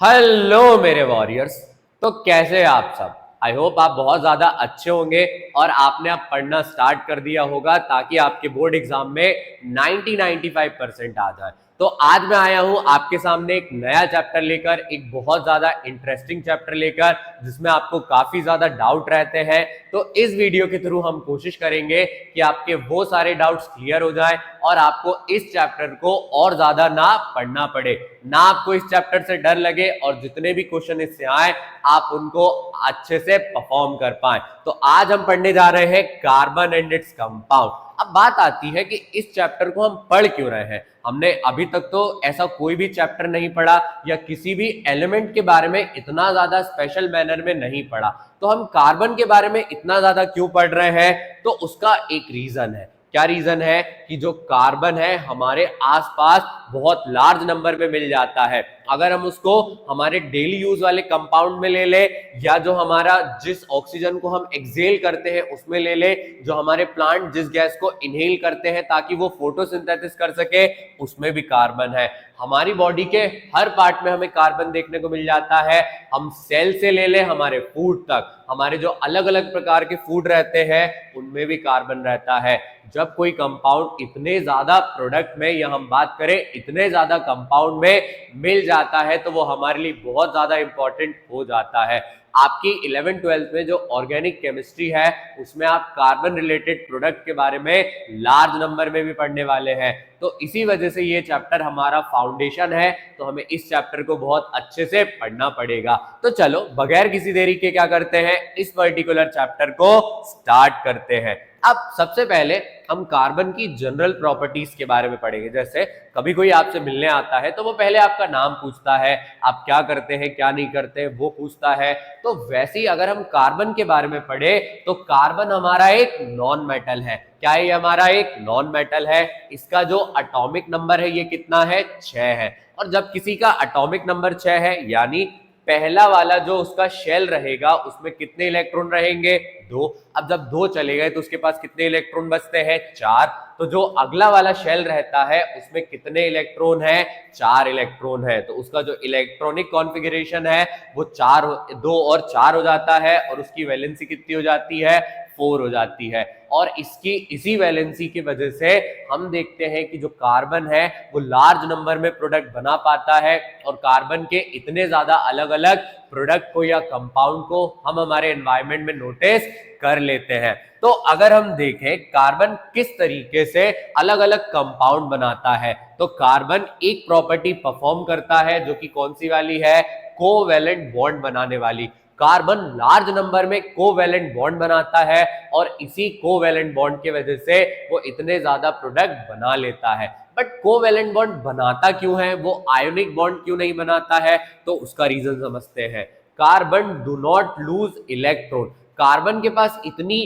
Hello मेरे warriors. तो कैसे हैं आप सब। आई होप आप बहुत ज्यादा अच्छे होंगे और आपने अब पढ़ना स्टार्ट कर दिया होगा ताकि आपके बोर्ड एग्जाम में 90-95% आ जाए। तो आज मैं आया हूं आपके सामने एक नया चैप्टर लेकर, एक बहुत ज्यादा इंटरेस्टिंग चैप्टर लेकर जिसमें आपको काफी ज्यादा डाउट रहते हैं। तो इस वीडियो के थ्रू हम कोशिश करेंगे कि आपके वो सारे डाउट्स क्लियर हो जाए और आपको इस चैप्टर को और ज्यादा ना पढ़ना पड़े, ना आपको इस चैप्टर से डर लगे और जितने भी क्वेश्चन इससे आए आप उनको अच्छे से परफॉर्म कर पाए। तो आज हम पढ़ने जा रहे हैं कार्बन एंड इट्स कंपाउंड। अब बात आती है कि इस चैप्टर को हम पढ़ क्यों रहे हैं। हमने अभी तक तो ऐसा कोई भी चैप्टर नहीं पढ़ा या किसी भी एलिमेंट के बारे में इतना ज्यादा स्पेशल मैनर में नहीं पढ़ा। तो हम कार्बन के बारे में इतना ज्यादा क्यों पढ़ रहे हैं, तो उसका एक रीजन है। क्या रीजन है कि जो कार्बन है हमारे आसपास बहुत लार्ज नंबर में मिल जाता है। अगर हम उसको हमारे डेली यूज वाले कंपाउंड में ले ले या जो हमारा जिस ऑक्सीजन को हम एक्सहेल करते हैं उसमें ले ले, जो हमारे प्लांट जिस गैस को इनहेल करते हैं ताकि वो फोटोसिंथेसिस कर सके उसमें भी कार्बन है। हमारी बॉडी के हर पार्ट में हमें कार्बन देखने को मिल जाता है। हम सेल से ले ले हमारे फूड तक, हमारे जो अलग अलग प्रकार के फूड रहते हैं उनमें भी कार्बन रहता है। जब कोई कंपाउंड इतने ज्यादा प्रोडक्ट में या हम बात करें इतने ज्यादा कंपाउंड में मिल जाता है तो वो हमारे लिए बहुत ज्यादा इंपॉर्टेंट हो जाता है। आपकी 11th-12th में जो ऑर्गेनिक केमिस्ट्री है उसमें आप कार्बन रिलेटेड प्रोडक्ट के बारे में लार्ज नंबर में भी पढ़ने वाले हैं। तो इसी वजह से ये चैप्टर हमारा फाउंडेशन है, तो हमें इस चैप्टर को बहुत अच्छे से पढ़ना पड़ेगा। तो चलो बगैर किसी देरी के क्या करते हैं, इस पर्टिकुलर चैप्टर को स्टार्ट करते हैं। अब सबसे पहले हम कार्बन की जनरल प्रॉपर्टीज के बारे में पढ़ेंगे। जैसे कभी कोई आपसे मिलने आता है तो वो पहले आपका नाम पूछता है, आप क्या करते हैं क्या नहीं करते वो पूछता है। तो वैसे ही अगर हम कार्बन के बारे में पढ़े तो कार्बन हमारा एक नॉन मेटल है। क्या ये हमारा एक नॉन मेटल है। इसका जो एटॉमिक नंबर है ये कितना है, 6 है। और जब किसी का एटॉमिक नंबर 6 है यानी पहला वाला जो उसका शेल रहेगा उसमें कितने इलेक्ट्रॉन रहेंगे, 2। अब जब 2 चले गए तो उसके पास कितने इलेक्ट्रॉन बचते हैं, 4। तो जो अगला वाला शेल रहता है उसमें कितने इलेक्ट्रॉन है, 4 इलेक्ट्रॉन है। तो उसका जो इलेक्ट्रॉनिक कॉन्फ़िगरेशन है वो 4, 2 और 4 हो जाता है और उसकी वैलेंसी कितनी हो जाती है, 4 हो जाती है। और इसकी इसी वैलेंसी की वजह से हम देखते हैं कि जो कार्बन है वो लार्ज नंबर में प्रोडक्ट बना पाता है और कार्बन के इतने ज्यादा अलग अलग प्रोडक्ट को या कंपाउंड को हम हमारे एनवायरनमेंट में नोटिस कर लेते हैं। तो अगर हम देखें कार्बन किस तरीके से अलग अलग कंपाउंड बनाता है, तो कार्बन एक प्रॉपर्टी परफॉर्म करता है जो कि कौन सी वाली है, कोवैलेंट बॉन्ड बनाने वाली। कार्बन लार्ज नंबर में कोवैलेंट बॉन्ड बनाता है और इसी कोवैलेंट बॉन्ड की वजह से वो इतने ज्यादा प्रोडक्ट बना लेता है। बट कोवैलेंट बॉन्ड बनाता क्यों है, वो आयोनिक बॉन्ड क्यों नहीं बनाता है, तो उसका रीजन समझते हैं। Carbon do not lose electron. Carbon के पास इतनी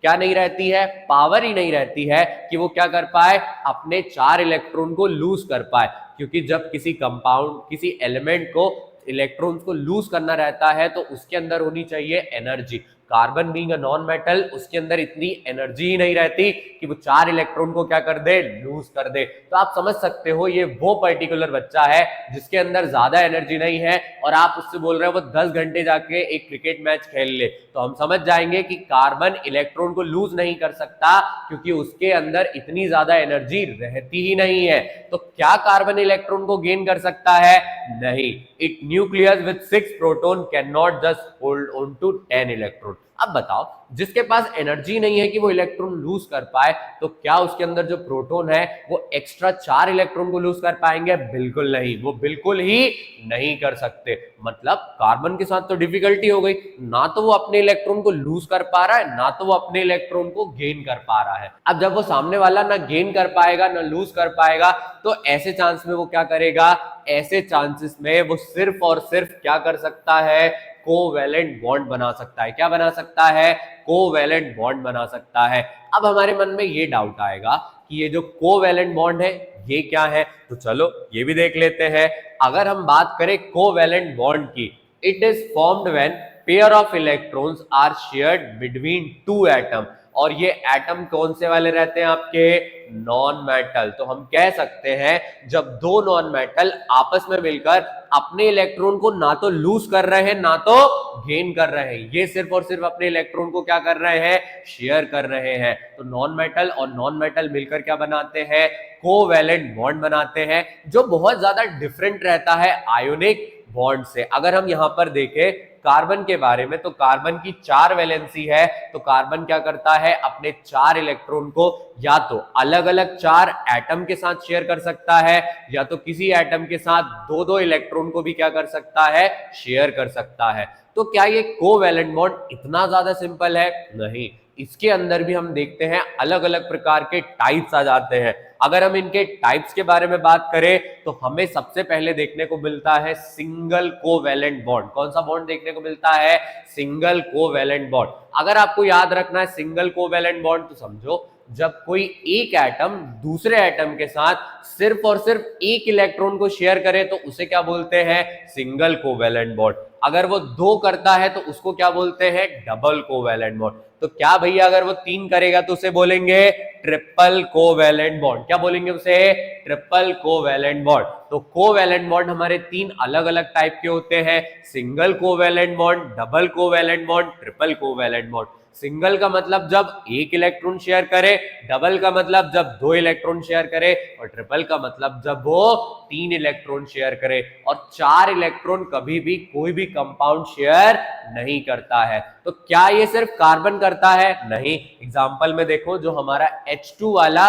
क्या नहीं रहती है, पावर ही नहीं रहती है कि वो क्या कर पाए, अपने 4 इलेक्ट्रॉन को लूज कर पाए। क्योंकि जब किसी कंपाउंड किसी एलिमेंट को इलेक्ट्रॉन्स को लूज करना रहता है तो उसके अंदर होनी चाहिए energy. Carbon being a non metal उसके अंदर इतनी एनर्जी ही नहीं रहती कि वो 4 इलेक्ट्रॉन को क्या कर दे, लूज कर दे। तो आप समझ सकते हो ये वो पर्टिकुलर बच्चा है जिसके अंदर ज्यादा एनर्जी नहीं है और आप उससे बोल रहे हो वो 10 घंटे जाके एक क्रिकेट मैच खेल ले, तो हम समझ जाएंगे कि कार्बन इलेक्ट्रॉन को लूज नहीं कर सकता क्योंकि उसके अंदर इतनी ज्यादा एनर्जी रहती ही नहीं है। तो क्या कार्बन इलेक्ट्रॉन को गेन कर सकता है, नहीं। It nucleus with 6 proton can not just hold on to 10 electron. अब बताओ जिसके पास एनर्जी नहीं है कि वो इलेक्ट्रॉन लूज कर पाए, तो क्या उसके अंदर जो प्रोटॉन है वो एक्स्ट्रा 4 इलेक्ट्रॉन को लूज कर पाएंगे, बिल्कुल नहीं, वो बिल्कुल ही नहीं कर सकते। मतलब कार्बन के साथ तो डिफिकल्टी हो गई, ना तो वो अपने इलेक्ट्रॉन को लूज कर पा रहा है ना तो वो अपने इलेक्ट्रॉन को गेन कर पा रहा है। अब जब वो सामने वाला ना गेन कर पाएगा ना लूज कर पाएगा तो ऐसे चांस में वो क्या करेगा, ऐसे चांसेस में वो सिर्फ और सिर्फ क्या कर सकता है, कोवैलेंट बॉन्ड बना सकता है। क्या बना सकता है, कोवैलेंट बॉन्ड बना सकता है। अब हमारे मन में ये डाउट आएगा कि ये जो कोवैलेंट बॉन्ड है ये क्या है, तो चलो ये भी देख लेते हैं। अगर हम बात करें कोवैलेंट बॉन्ड की, it is formed when pair of electrons are shared between 2 atom. और ये एटम कौन से वाले रहते हैं आपके, नॉन मेटल। तो हम कह सकते हैं जब दो नॉन मेटल आपस में मिलकर अपने इलेक्ट्रॉन को ना तो लूज कर रहे हैं ना तो गेन कर रहे हैं, ये सिर्फ और सिर्फ अपने इलेक्ट्रॉन को क्या कर रहे हैं, शेयर कर रहे हैं। तो नॉन मेटल और नॉन मेटल मिलकर क्या बनाते हैं, कोवैलेंट बॉन्ड बनाते हैं, जो बहुत ज्यादा डिफरेंट रहता है आयोनिक बॉन्ड से। अगर हम यहां पर देखें कार्बन के बारे में, तो कार्बन की 4 वैलेंसी है, तो कार्बन क्या करता है, अपने 4 इलेक्ट्रॉन को या तो अलग अलग 4 एटम के साथ शेयर कर सकता है, या तो किसी एटम के साथ दो दो इलेक्ट्रॉन को भी क्या कर सकता है, शेयर कर सकता है। तो क्या ये कोवैलेंट बॉन्ड इतना ज्यादा सिंपल है, नहीं, इसके अंदर भी हम देखते हैं अलग अलग प्रकार के टाइप्स आ जाते हैं। अगर हम इनके टाइप्स के बारे में बात करें तो हमें सबसे पहले देखने को मिलता है सिंगल कोवैलेंट बॉन्ड। कौन सा बॉन्ड देखने को मिलता है, सिंगल कोवैलेंट बॉन्ड। अगर आपको याद रखना है सिंगल कोवैलेंट बॉन्ड, तो समझो जब कोई एक एटम दूसरे एटम के साथ सिर्फ और सिर्फ एक इलेक्ट्रॉन को शेयर करे तो उसे क्या बोलते हैं, सिंगल कोवैलेंट बॉन्ड। अगर वो 2 करता है तो उसको क्या बोलते हैं, डबल कोवैलेंट बॉन्ड। तो क्या भैया अगर वो 3 करेगा तो उसे बोलेंगे ट्रिपल कोवैलेंट बॉन्ड। क्या बोलेंगे उसे, ट्रिपल कोवैलेंट बॉन्ड। तो कोवैलेंट बॉन्ड हमारे 3 अलग अलग टाइप के होते हैं, single covalent bond, double covalent bond, triple covalent bond. Single का मतलब जब एक इलेक्ट्रॉन शेयर करे, डबल का मतलब जब 2 इलेक्ट्रॉन शेयर करे, और ट्रिपल का मतलब जब वो 3 इलेक्ट्रॉन शेयर करे। और 4 इलेक्ट्रॉन कभी भी कोई भी कंपाउंड शेयर नहीं करता है। तो क्या ये सिर्फ कार्बन करता है, नहीं। एग्जांपल में देखो, जो हमारा H2 वाला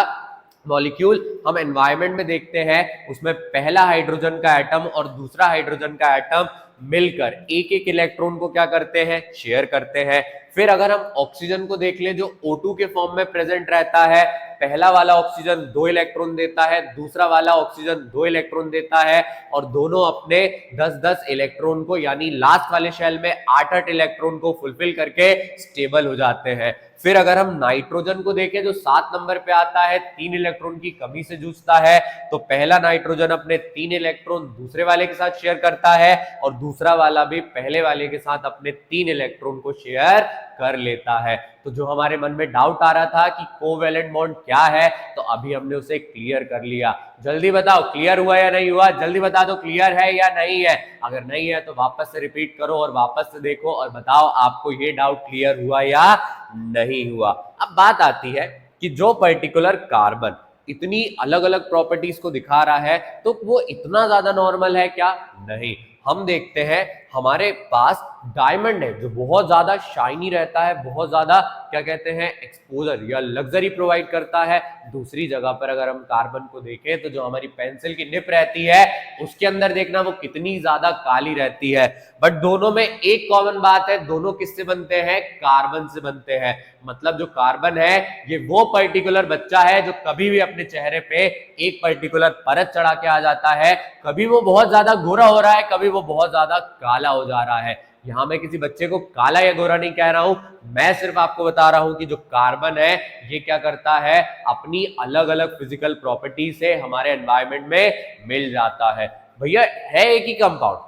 मॉलिक्यूल हम एनवायरनमेंट में देखते हैं, उसमें पहला हाइड्रोजन का एटम और दूसरा हाइड्रोजन का एटम मिलकर एक एक इलेक्ट्रॉन को क्या करते हैं, शेयर करते हैं। फिर अगर हम ऑक्सीजन को देख ले, जो O2 के फॉर्म में प्रेजेंट रहता है, पहला वाला ऑक्सीजन 2 इलेक्ट्रॉन देता है, दूसरा वाला ऑक्सीजन 2 इलेक्ट्रॉन देता है, और दोनों अपने 10-10 इलेक्ट्रॉन को, यानी लास्ट वाले शेल में 8-8 इलेक्ट्रॉन को फुलफिल करके स्टेबल हो जाते हैं। फिर अगर हम नाइट्रोजन को देखें, जो 7 नंबर पे आता है, 3 इलेक्ट्रॉन की कमी से जूझता है, तो पहला नाइट्रोजन अपने 3 इलेक्ट्रॉन दूसरे वाले के साथ शेयर करता है, और दूसरा वाला भी पहले वाले के साथ अपने 3 इलेक्ट्रॉन को शेयर कर लेता है। तो जो हमारे मन में डाउट आ रहा था कि कोवैलेंट बॉन्ड क्या है, तो अभी हमने उसे क्लियर कर लिया। जल्दी बताओ क्लियर हुआ या नहीं हुआ, जल्दी बता दो क्लियर है या नहीं है। अगर नहीं है तो वापस से रिपीट करो और वापस से देखो और बताओ आपको ये डाउट क्लियर हुआ या नहीं हुआ। अब बात आती है कि जो पर्टिकुलर कार्बन इतनी अलग अलग प्रॉपर्टीज को दिखा रहा है, तो वो इतना ज्यादा नॉर्मल है क्या, नहीं। हम देखते हैं हमारे पास डायमंड है जो बहुत ज्यादा शाइनी रहता है, बहुत ज्यादा क्या कहते हैं, एक्सपोजर या लग्जरी प्रोवाइड करता है। दूसरी जगह पर अगर हम कार्बन को देखें तो जो हमारी पेंसिल की निप रहती है उसके अंदर देखना वो कितनी ज्यादा काली रहती है। बट दोनों में एक कॉमन बात है, दोनों किससे बनते हैं, कार्बन से बनते हैं। मतलब जो कार्बन है ये वो पर्टिकुलर बच्चा है जो कभी भी अपने चेहरे पे एक पर्टिकुलर परत चढ़ा के आ जाता है। कभी वो बहुत ज्यादा गोरा हो रहा है, कभी वो बहुत ज्यादा काला हो जा रहा है। यहां मैं किसी बच्चे को काला या गोरा नहीं कह रहा हूं, मैं सिर्फ आपको बता रहा हूं कि जो कार्बन है ये क्या करता है, अपनी अलग अलग फिजिकल प्रॉपर्टी से हमारे एनवायरनमेंट में मिल जाता है। भैया है एक ही कंपाउंड,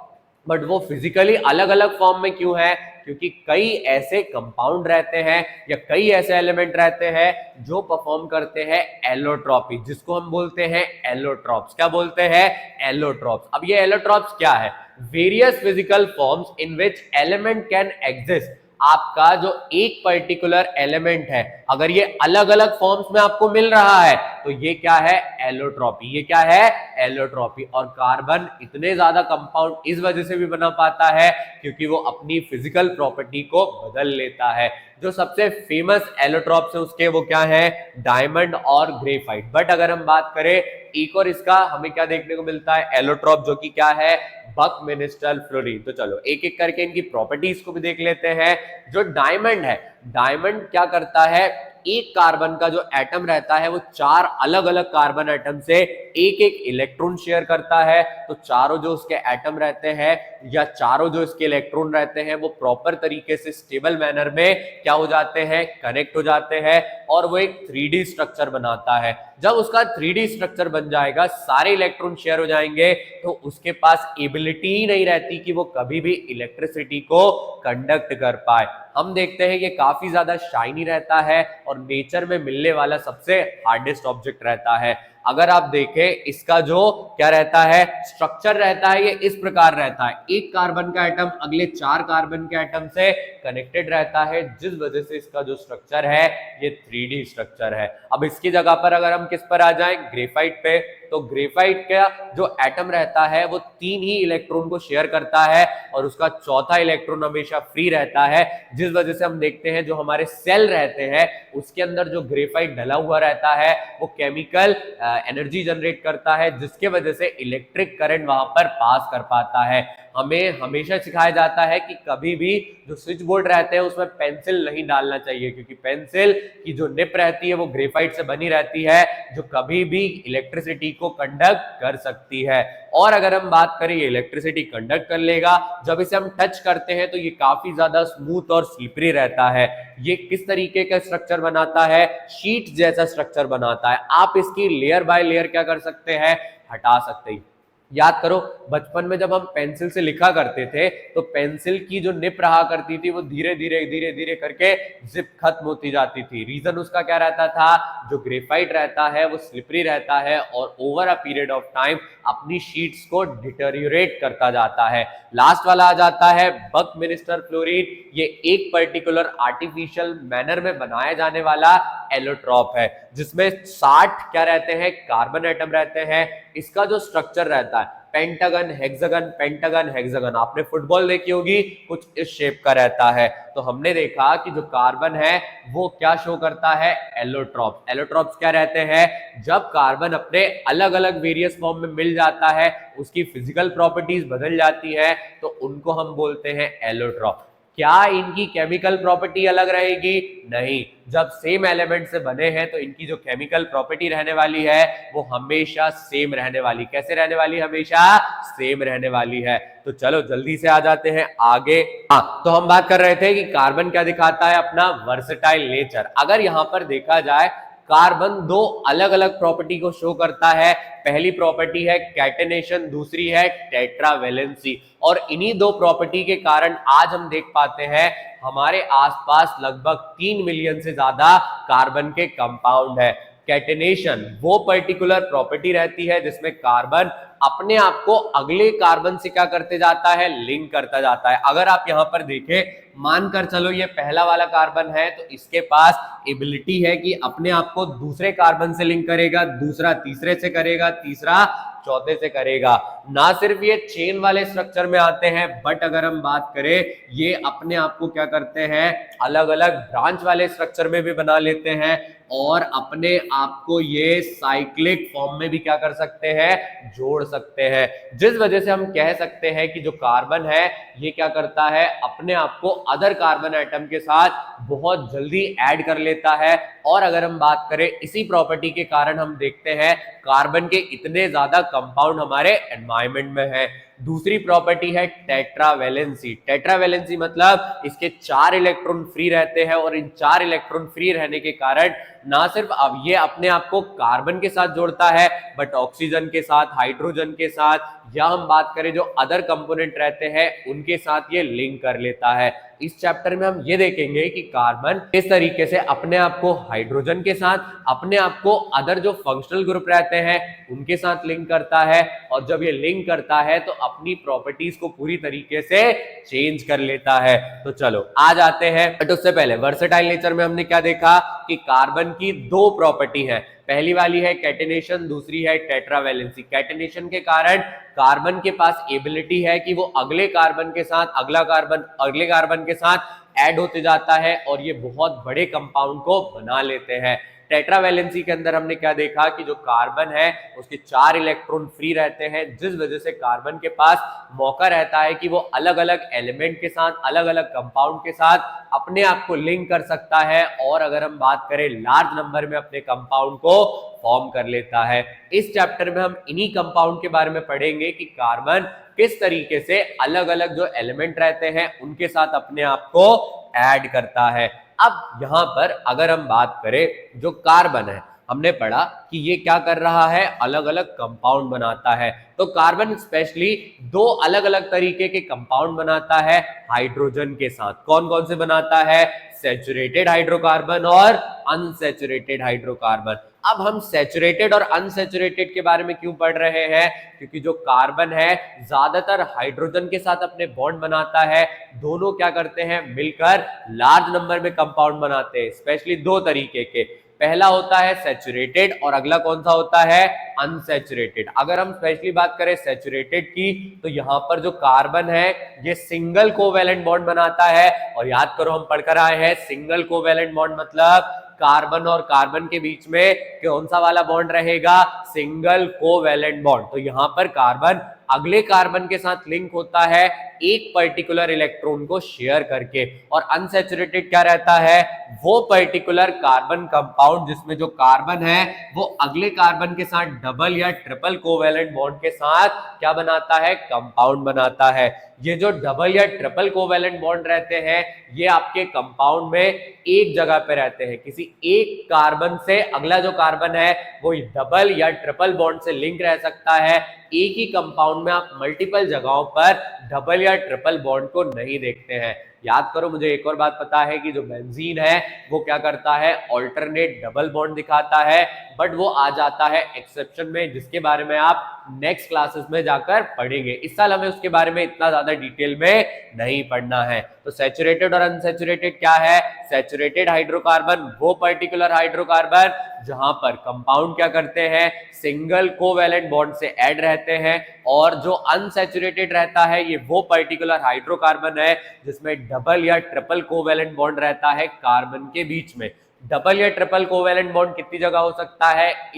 बट वो फिजिकली अलग अलग फॉर्म में क्यों है, क्योंकि कई ऐसे कंपाउंड रहते हैं या कई ऐसे एलिमेंट रहते हैं जो परफॉर्म करते हैं एलोट्रॉपी, जिसको हम बोलते हैं एलोट्रॉप्स। क्या बोलते हैं, एलोट्रॉप्स। अब ये एलोट्रॉप्स क्या है, various physical forms in which element can exist. आपका जो एक पर्टिकुलर एलिमेंट है अगर ये अलग अलग फॉर्म्स में आपको मिल रहा है तो ये क्या है, एलोट्रॉपी। ये क्या है, एलोट्रॉपी। और कार्बन इतने ज्यादा कंपाउंड इस वजह से भी बना पाता है क्योंकि वो अपनी फिजिकल प्रॉपर्टी को बदल लेता है। जो सबसे फेमस एलोट्रॉप्स है उसके वो क्या है, डायमंड और ग्रेफाइट। बट अगर हम बात करें एक और इसका हमें क्या देखने को मिलता है, एलोट्रॉप, जो कि क्या है, बकमिनिस्टल फ्लोरीन। तो चलो एक एक करके इनकी प्रॉपर्टीज को भी देख लेते हैं। जो डायमंड है, डायमंड क्या करता है, एक कार्बन का जो एटम रहता है वो 4 अलग अलग कार्बन एटम से एक एक इलेक्ट्रॉन शेयर करता है। तो चारों जो उसके एटम रहते हैं या चारों जो इसके इलेक्ट्रॉन रहते हैं वो प्रॉपर तरीके से स्टेबल मैनर में क्या हो जाते हैं, कनेक्ट हो जाते हैं। और वो एक 3D स्ट्रक्चर बनाता है। जब उसका 3D स्ट्रक्चर बन जाएगा, सारे इलेक्ट्रॉन शेयर हो जाएंगे, तो उसके पास एबिलिटी ही नहीं रहती कि वो कभी भी इलेक्ट्रिसिटी को कंडक्ट कर पाए। हम देखते हैं ये काफी ज्यादा शाइनी रहता है और नेचर में मिलने वाला सबसे हार्डेस्ट ऑब्जेक्ट रहता है। अगर आप देखें इसका जो क्या रहता है स्ट्रक्चर रहता है, ये इस प्रकार रहता है, एक कार्बन का एटम अगले 4 कार्बन के एटम से कनेक्टेड रहता है, जिस वजह से इसका जो स्ट्रक्चर है ये 3D स्ट्रक्चर है। अब इसकी जगह पर अगर हम किस पर आ जाएं, ग्रेफाइट पे, तो ग्रेफाइट का जो एटम रहता है वो 3 ही इलेक्ट्रॉन को शेयर करता है और उसका चौथा इलेक्ट्रॉन हमेशा फ्री रहता है, जिस वजह से हम देखते हैं जो हमारे सेल रहते हैं उसके अंदर जो ग्रेफाइट डला हुआ रहता है वो केमिकल एनर्जी जनरेट करता है, जिसके वजह से इलेक्ट्रिक करंट वहां पर पास कर पाता है। हमें हमेशा सिखाया जाता है कि कभी भी जो स्विच बोर्ड रहते हैं उसमें पेंसिल नहीं डालना चाहिए, क्योंकि पेंसिल की जो निप रहती है वो ग्रेफाइट से बनी रहती है, जो कभी भी इलेक्ट्रिसिटी को कंडक्ट कर सकती है। और अगर हम बात करें ये इलेक्ट्रिसिटी कंडक्ट कर लेगा, जब इसे हम टच करते हैं तो ये काफी ज्यादा स्मूथ और स्लिपरी रहता है। ये किस तरीके का स्ट्रक्चर बनाता है, शीट जैसा स्ट्रक्चर बनाता है। आप इसकी लेयर बाय लेयर क्या कर सकते हैं, हटा सकते हैं। याद करो बचपन में जब हम पेंसिल से लिखा करते थे तो पेंसिल की जो निप रहा करती थी वो धीरे धीरे करके जिप खत्म होती जाती थी। रीजन उसका क्या रहता था, जो ग्रेफाइट रहता है वो स्लिपरी रहता है और over a period of time अपनी शीट्स को डिटेरियोरेट करता जाता है। लास्ट वाला आ जाता है बकमिंस्टर फ्लोरीन। ये एक पर्टिकुलर आर्टिफिशियल मैनर में बनाया जाने वाला एलोट्रॉप है, जिसमें 60 क्या रहते हैं, कार्बन एटम रहते हैं। इसका जो स्ट्रक्चर रहता है पेंटागन हेक्सागन, पेंटागन हेक्सागन, आपने फुटबॉल देखी होगी, कुछ इस शेप का रहता है। तो हमने देखा कि जो कार्बन है वो क्या शो करता है, एलोट्रॉप। एलोट्रॉप्स क्या रहते हैं, जब कार्बन अपने अलग अलग वेरियस फॉर्म में मिल जाता है, उसकी फिजिकल प्रॉपर्टीज बदल जाती है, तो उनको हम बोलते हैं एलोट्रॉप। क्या इनकी केमिकल प्रॉपर्टी अलग रहेगी, नहीं। जब सेम एलिमेंट से बने हैं तो इनकी जो केमिकल प्रॉपर्टी रहने वाली है वो हमेशा सेम रहने वाली। कैसे रहने वाली, हमेशा सेम रहने वाली है। तो चलो जल्दी से आ जाते हैं आगे। हाँ, तो हम बात कर रहे थे कि कार्बन क्या दिखाता है, अपना वर्सेटाइल नेचर। अगर यहां पर देखा जाए कार्बन 2 अलग अलग प्रॉपर्टी को शो करता है। पहली प्रॉपर्टी है कैटेनेशन, दूसरी है टेट्रावेलेंसी। और इन्हीं 2 प्रॉपर्टी के कारण आज हम देख पाते हैं हमारे आसपास लगभग 3 मिलियन से ज्यादा कार्बन के कंपाउंड है। कैटेनेशन वो पर्टिकुलर प्रॉपर्टी रहती है जिसमें कार्बन अपने आप को अगले कार्बन से क्या करते जाता है, लिंक करता जाता है। अगर आप यहां पर देखें, मानकर चलो ये पहला वाला कार्बन है, तो इसके पास एबिलिटी है कि अपने आप को दूसरे कार्बन से लिंक करेगा, दूसरा तीसरे से करेगा, तीसरा चौथे से करेगा। ना सिर्फ ये चेन वाले स्ट्रक्चर में आते हैं, बट अगर हम बात करें ये अपने आप को क्या करते हैं, अलग अलग ब्रांच वाले स्ट्रक्चर में भी बना लेते हैं और अपने आप को ये साइक्लिक फॉर्म में भी क्या कर सकते हैं, जोड़ सकते हैं। जिस वजह से हम कह सकते हैं कि जो कार्बन है ये क्या करता है, अपने आप को अदर कार्बन एटम के साथ बहुत जल्दी ऐड कर लेता है। और अगर हम बात करें इसी प्रॉपर्टी के कारण हम देखते हैं कार्बन के इतने ज्यादा कंपाउंड हमारे एनवायरनमेंट में है। दूसरी प्रॉपर्टी है टेट्रावेलेंसी। टेट्रावेलेंसी मतलब इसके 4 इलेक्ट्रॉन फ्री रहते हैं और इन 4 इलेक्ट्रॉन फ्री रहने के कारण ना सिर्फ अब ये अपने आप को कार्बन के साथ जोड़ता है, बट ऑक्सीजन के साथ, हाइड्रोजन के साथ, या हम बात करें जो अदर कंपोनेंट रहते हैं उनके साथ ये लिंक कर लेता है। इस चैप्टर में हम ये देखेंगे कि कार्बन किस तरीके से अपने आप को हाइड्रोजन के साथ, अपने आप को अदर जो फंक्शनल ग्रुप रहते हैं उनके साथ लिंक करता है, और जब ये लिंक करता है तो अपनी प्रॉपर्टीज को पूरी तरीके से चेंज कर लेता है। तो चलो आ जाते हैं, बट उससे पहले वर्सेटाइल नेचर में हमने क्या देखा कि कार्बन की 2 प्रॉपर्टी है। पहली वाली है कैटेनेशन, दूसरी है टेट्रावेलेंसी। कैटेनेशन के कारण कार्बन के पास एबिलिटी है कि वो अगले कार्बन के साथ, अगला कार्बन अगले कार्बन के साथ ऐड होते जाता है और ये बहुत बड़े कंपाउंड को बना लेते हैं। टेट्रावेलेंसी के अंदर हमने क्या देखा कि जो कार्बन है उसके 4 इलेक्ट्रॉन फ्री रहते हैं, जिस वजह से कार्बन के पास मौका रहता है कि वो अलग अलग एलिमेंट के साथ, अलग अलग कंपाउंड के साथ अपने आप को लिंक कर सकता है, और अगर हम बात करें लार्ज नंबर में अपने कंपाउंड को फॉर्म कर लेता है। इस चैप्टर में हम इन्हीं कंपाउंड के बारे में पढ़ेंगे कि कार्बन किस तरीके से अलग अलग जो एलिमेंट रहते हैं उनके साथ अपने आप को ऐड करता है। अब यहां पर अगर हम बात करें जो कार्बन है, हमने पढ़ा कि ये क्या कर रहा है, अलग अलग कंपाउंड बनाता है। तो कार्बन स्पेशली दो अलग अलग तरीके के कंपाउंड बनाता है हाइड्रोजन के साथ। कौन कौन से बनाता है? सैचुरेटेड हाइड्रोकार्बन और अनसैचुरेटेड हाइड्रोकार्बन। अब हम सैचुरेटेड और अनसैचुरेटेड के बारे में क्यों पढ़ रहे हैं? क्योंकि जो कार्बन है ज्यादातर हाइड्रोजन के साथ अपने बॉन्ड बनाता है, दोनों क्या करते हैं, मिलकर लार्ज नंबर में कंपाउंड बनाते हैं, स्पेशली दो तरीके के। पहला होता है सैचुरेटेड और अगला कौन सा होता है, अनसैचुरेटेड। अगर हम स्पेशली बात करें सैचुरेटेड की, तो यहां पर जो कार्बन है ये सिंगल कोवैलेंट बॉन्ड बनाता है। और याद करो हम पढ़कर आए हैं सिंगल कोवैलेंट बॉन्ड मतलब कार्बन और कार्बन के बीच में कौन सा वाला बॉन्ड रहेगा, सिंगल कोवैलेंट बॉन्ड। तो यहां पर कार्बन अगले कार्बन के साथ लिंक होता है एक पर्टिकुलर इलेक्ट्रॉन को शेयर करके। और अनसैचुरेटेड क्या रहता है, वो पर्टिकुलर कार्बन कंपाउंड जिसमें जो कार्बन है वो अगले कार्बन के साथ डबल या ट्रिपल कोवैलेंट बॉन्ड के साथ क्या बनाता है, कंपाउंड बनाता है। ये जो डबल या ट्रिपल कोवैलेंट बॉन्ड रहते हैं ये आपके कंपाउंड में एक जगह पे रहते हैं। किसी एक कार्बन से अगला जो कार्बन है वो डबल या ट्रिपल बॉन्ड से लिंक रह सकता है। एक ही कंपाउंड में आप मल्टीपल जगहों पर डबल या ट्रिपल बॉन्ड को नहीं देखते हैं। याद करो, मुझे एक और बात पता है कि जो बेंजीन है वो क्या करता है, ऑल्टरनेट डबल बॉन्ड दिखाता है, बट वो आ जाता है एक्सेप्शन में, जिसके बारे में आप नेक्स्ट क्लासेस में जाकर पढ़ेंगे। इस साल हमें उसके बारे में इतना ज्यादा डिटेल में नहीं पढ़ना है। तो सैचुरेटेड और अनसैचुरेटेड क्या है, सैचुरेटेड हाइड्रोकार्बन वो पर्टिकुलर हाइड्रोकार्बन जहां पर कंपाउंड क्या करते हैं, सिंगल कोवैलेंट बॉन्ड से ऐड रहते हैं। और जो अनसैचुरेटेड रहता है ये वो पर्टिकुलर हाइड्रोकार्बन है जिसमें डबल या ट्रिपल कोवैलेंट बॉन्ड रहता है कार्बन के बीच में। डबल या ट्रिपल कोवैलेंट बॉन्ड कितनी जगह हो सकता है,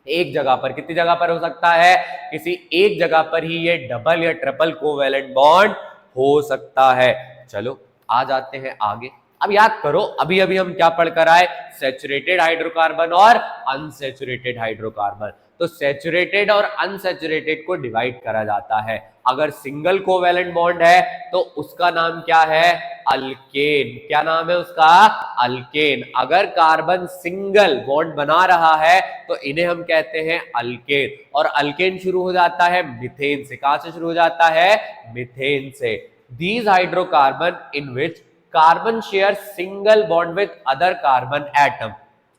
एक जगह पर। कितनी जगह पर हो सकता है, किसी एक जगह पर ही ये डबल या ट्रिपल कोवैलेंट बॉन्ड हो सकता है। चलो आ जाते हैं आगे। अब याद करो अभी अभी हम क्या पढ़कर आए, सैचुरेटेड हाइड्रोकार्बन और अनसैचुरेटेड हाइड्रोकार्बन। तो सैचुरेटेड और अनसैचुरेटेड को डिवाइड करा जाता है। अगर सिंगल कोवैलेंट बॉन्ड है तो उसका नाम क्या है, अल्केन। क्या नाम है उसका, अल्केन। अगर कार्बन सिंगल बॉन्ड बना रहा है तो इन्हें हम कहते हैं अल्केन। और अल्केन शुरू हो जाता है मिथेन से। कहां से शुरू हो जाता है, मिथेन से। These hydrocarbon in which carbon share single bond with other carbon atom.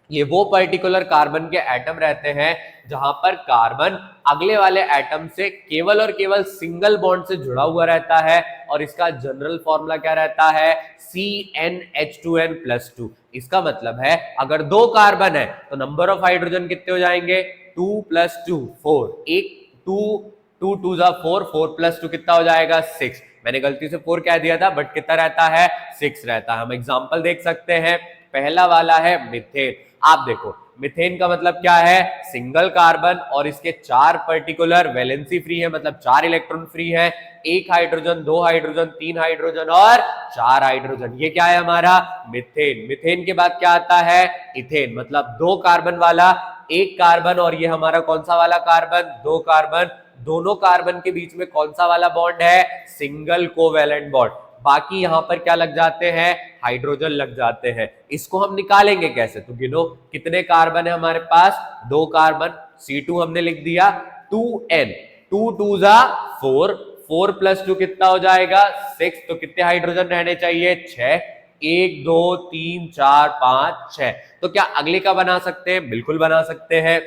ये वो पर्टिकुलर कार्बन के एटम रहते हैं जहां पर कार्बन अगले वाले एटम से केवल और केवल सिंगल बॉन्ड से जुड़ा हुआ रहता है। और इसका जनरल फॉर्मूला क्या रहता है, CnH2n+2। इसका मतलब है अगर दो कार्बन है तो नंबर ऑफ हाइड्रोजन कितने हो जाएंगे, 2 + 2 4। एक 2 2 जा 4, 4 + 2 कितना हो जाएगा, 6। मैंने गलती से 4 कह दिया था बट कितना रहता है, 6 रहता है। हम एग्जांपल देख सकते हैं। पहला वाला है मिथेन। आप देखो मिथेन का मतलब क्या है, सिंगल कार्बन और इसके 4 पर्टिकुलर वैलेंसी फ्री है, मतलब 4 इलेक्ट्रॉन फ्री है। 1 हाइड्रोजन, 2 हाइड्रोजन, 3 हाइड्रोजन और 4 हाइड्रोजन। ये क्या है हमारा मिथेन। मिथेन के बाद क्या आता है, इथेन। मतलब 2 कार्बन वाला, 1 कार्बन और ये हमारा कौन सा वाला कार्बन, 2 कार्बन। दोनों कार्बन के बीच में कौन सा वाला बॉन्ड है, सिंगल कोवैलेंट बॉन्ड। बाकी यहां पर क्या लग जाते हैं, हाइड्रोजन लग जाते हैं। इसको हम निकालेंगे कैसे, तो गिनो कितने कार्बन है हमारे पास, 2 कार्बन। C2 हमने लिख दिया 2n, 2 2 जा 4, 4 + 2 कितना हो जाएगा, 6। तो कितने हाइड्रोजन रहने चाहिए, 6। 1 2 3 4 5 6। तो क्या अगले का बना सकते हैं, बिल्कुल बना सकते हैं।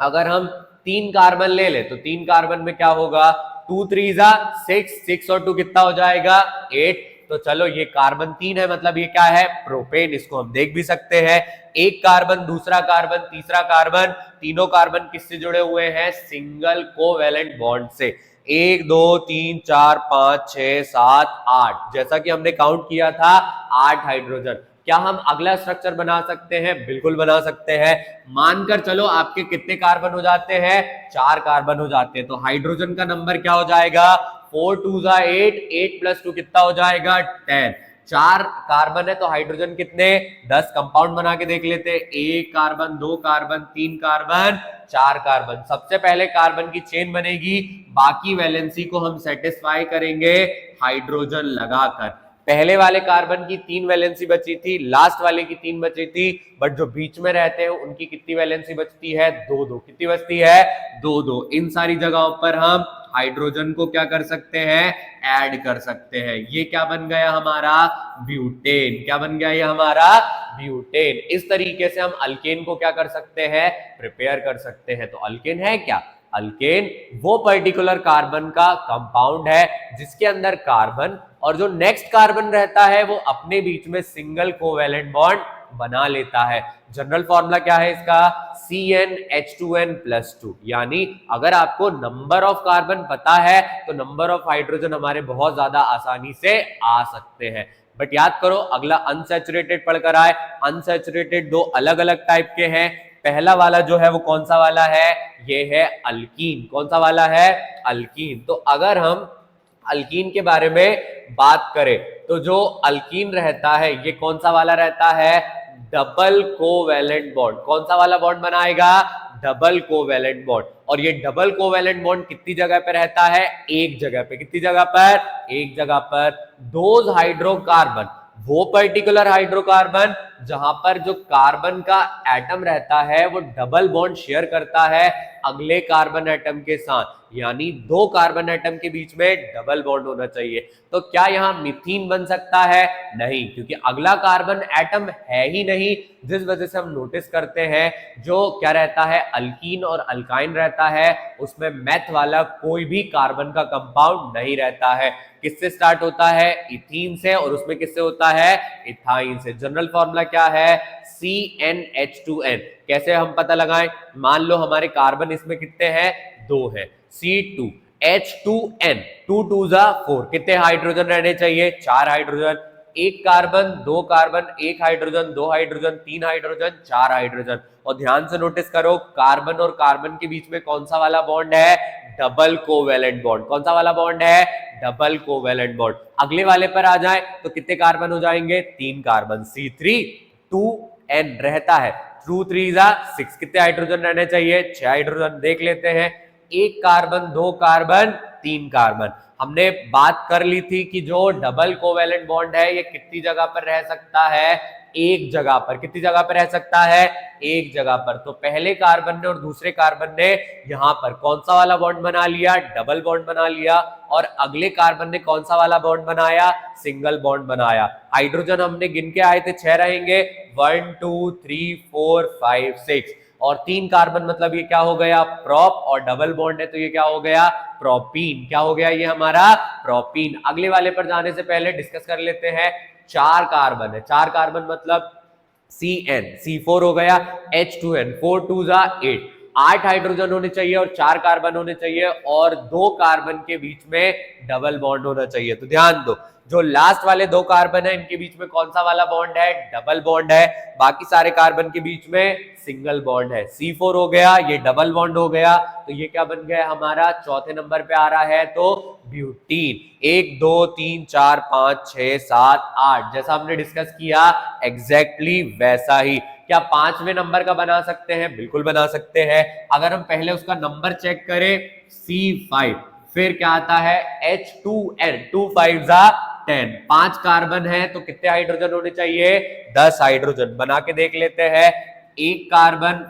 अगर हम 3 कार्बन ले ले तो 3 कार्बन में क्या होगा, 2 3 जा 6, 6 और 2 कितना हो जाएगा, 8। तो चलो ये कार्बन 3 है, मतलब ये क्या है, प्रोपेन। इसको हम देख भी सकते हैं। एक कार्बन, दूसरा कार्बन, तीसरा कार्बन, तीनों कार्बन किससे जुड़े हुए हैं, सिंगल कोवैलेंट बॉन्ड से। 1 2 3 4 5 6 7 8, जैसा कि हमने काउंट किया था 8 हाइड्रोजन। क्या हम अगला स्ट्रक्चर बना सकते हैं, बिल्कुल बना सकते हैं। मानकर चलो आपके कितने कार्बन हो जाते हैं, 4 कार्बन हो जाते हैं। तो हाइड्रोजन का नंबर क्या हो जाएगा, 4 2 जा 8, 8 + 2 कितना हो जाएगा, 10। 4 कार्बन है तो हाइड्रोजन कितने, 10। कंपाउंड बना के देख लेते हैं, 1 कार्बन, 2 कार्बन, 3 कार्बन, 4 कार्बन। सबसे पहले कार्बन की चेन बनेगी, बाकी वैलेंसी को हम सेटिस्फाई करेंगे हाइड्रोजन लगाकर। पहले वाले कार्बन की 3 वैलेंसी बची थी, लास्ट वाले की 3 बची थी, बट जो बीच में रहते हैं उनकी कितनी वैलेंसी बचती है? 2-2। कितनी बचती है? 2-2। इन सारी जगहों पर हम हाइड्रोजन को क्या कर सकते हैं? ऐड कर सकते हैं। ये क्या बन गया हमारा? ब्यूटेन। क्या बन गया ये हमारा? ब्यूटेन। इस तरीके से हम अल्केन को क्या कर सकते हैं? प्रिपेयर कर सकते हैं। तो अल्केन है क्या? अल्केन वो पर्टिकुलर कार्बन का कंपाउंड है जिसके अंदर कार्बन और जो नेक्स्ट कार्बन रहता है वो अपने बीच में सिंगल कोवेलेंट बॉन्ड बना लेता है। जनरल फॉर्मूला क्या है इसका? CnH2n+2। यानी अगर आपको नंबर ऑफ कार्बन पता है तो नंबर ऑफ हाइड्रोजन हमारे बहुत ज्यादा आसानी से आ सकते हैं। बट याद करो, अगला अनसैचुरेटेड पढ़कर आए। अनसैचुरेटेड दो अलग अलग टाइप के हैं। पहला वाला जो है वो कौन सा वाला है? ये है अल्कीन। कौन सा वाला है? अल्कीन। तो अगर हम अल्कीन के बारे में बात करें तो जो अल्कीन रहता है ये कौन सा वाला रहता है? Double covalent bond. कौन सा वाला बॉन्ड बनाएगा? Double covalent bond. और ये डबल कोवेलेंट बॉन्ड कितनी जगह पे रहता है? एक जगह पे। कितनी जगह पर? एक जगह पर। दोज हाइड्रोकार्बन, वो पर्टिकुलर हाइड्रोकार्बन जहां पर जो कार्बन का एटम रहता है वो डबल बॉन्ड शेयर करता है अगले कार्बन एटम के साथ, यानी दो कार्बन एटम के बीच में डबल बॉन्ड होना चाहिए। तो क्या यहां मिथीन बन सकता है? नहीं, क्योंकि अगला कार्बन एटम है ही नहीं। जिस वजह से हम नोटिस करते हैं जो क्या रहता है, अल्कीन और अल्काइन रहता है, उसमें मेथ वाला कोई भी कार्बन का कंपाउंड नहीं रहता है। किससे स्टार्ट होता है? इथीन से। और उसमें किससे होता है? इथाइन से। जनरल फॉर्मूला क्या है? CnH2n। कैसे हम पता लगाएं? मान लो हमारे कार्बन इसमें कितने हैं? 2 है। C2H2n, 2 2 जा 4। कितने हाइड्रोजन रहने चाहिए? 4 हाइड्रोजन। एक कार्बन, दो कार्बन, एक हाइड्रोजन, दो हाइड्रोजन, 3 हाइड्रोजन, 4 हाइड्रोजन। और ध्यान से नोटिस करो, कार्बन और कार्बन के बीच में कौन सा वाला बॉन्ड है? Double covalent bond. कौन सा वाला बॉन्ड है? Double covalent bond. अगले वाले पर आ जाए तो कितने कार्बन हो जाएंगे? 3 कार्बन। C3H2n रहता है। 2 3 जा 6। कितने हाइड्रोजन रहने चाहिए? 6 हाइड्रोजन। देख लेते हैं, एक कार्बन, दो कार्बन, 3 कार्बन। हमने बात कर ली थी कि जो डबल कोवेलेंट बॉन्ड है ये कितनी जगह पर रह सकता है? एक जगह पर। कितनी जगह पर रह सकता है? एक जगह पर। तो पहले कार्बन ने और दूसरे कार्बन ने यहां पर कौन सा वाला बॉन्ड बना लिया? डबल बॉन्ड बना लिया। और अगले कार्बन ने कौन सा वाला बॉन्ड बनाया? सिंगल बॉन्ड बनाया। हाइड्रोजन हमने गिन के आए थे, 6 रहेंगे। 1 2 3 4 5 6। और 3 कार्बन मतलब ये क्या हो गया? प्रोप। और डबल बॉन्ड है तो ये क्या हो गया? प्रोपीन। क्या हो गया ये हमारा? प्रोपीन। अगले वाले पर जाने से पहले डिस्कस कर लेते हैं। 4 कार्बन है। 4 कार्बन मतलब Cn, C4 हो गया, H2n, 4 2 जा 8। 8 हाइड्रोजन होने चाहिए और 4 कार्बन होने चाहिए और 2 कार्बन के बीच में डबल बॉन्ड होना चाहिए। तो ध्यान दो, जो लास्ट वाले 2 कार्बन है इनके बीच में कौन सा वाला बॉन्ड है? डबल बॉन्ड है। बाकी सारे कार्बन के बीच में सिंगल बॉन्ड है। C4 हो गया, ये डबल बॉन्ड हो गया। तो ये क्या बन गया हमारा? चौथे नंबर पे आ रहा है तो ब्यूटीन। 1 2 3 4 5 6 7 8 जैसा हमने डिस्कस किया एग्जैक्टली वैसा ही। क्या 5वें नंबर का बना सकते हैं? बिल्कुल बना सकते हैं। अगर हम पहले उसका नंबर चेक करें C5, फिर क्या आता है? H2n, 2 5 जा 10। 5 कार्बन है तो कितने हाइड्रोजन होने चाहिए? 10 हाइड्रोजन। बना के देख लेते हैं। एक कार्बन,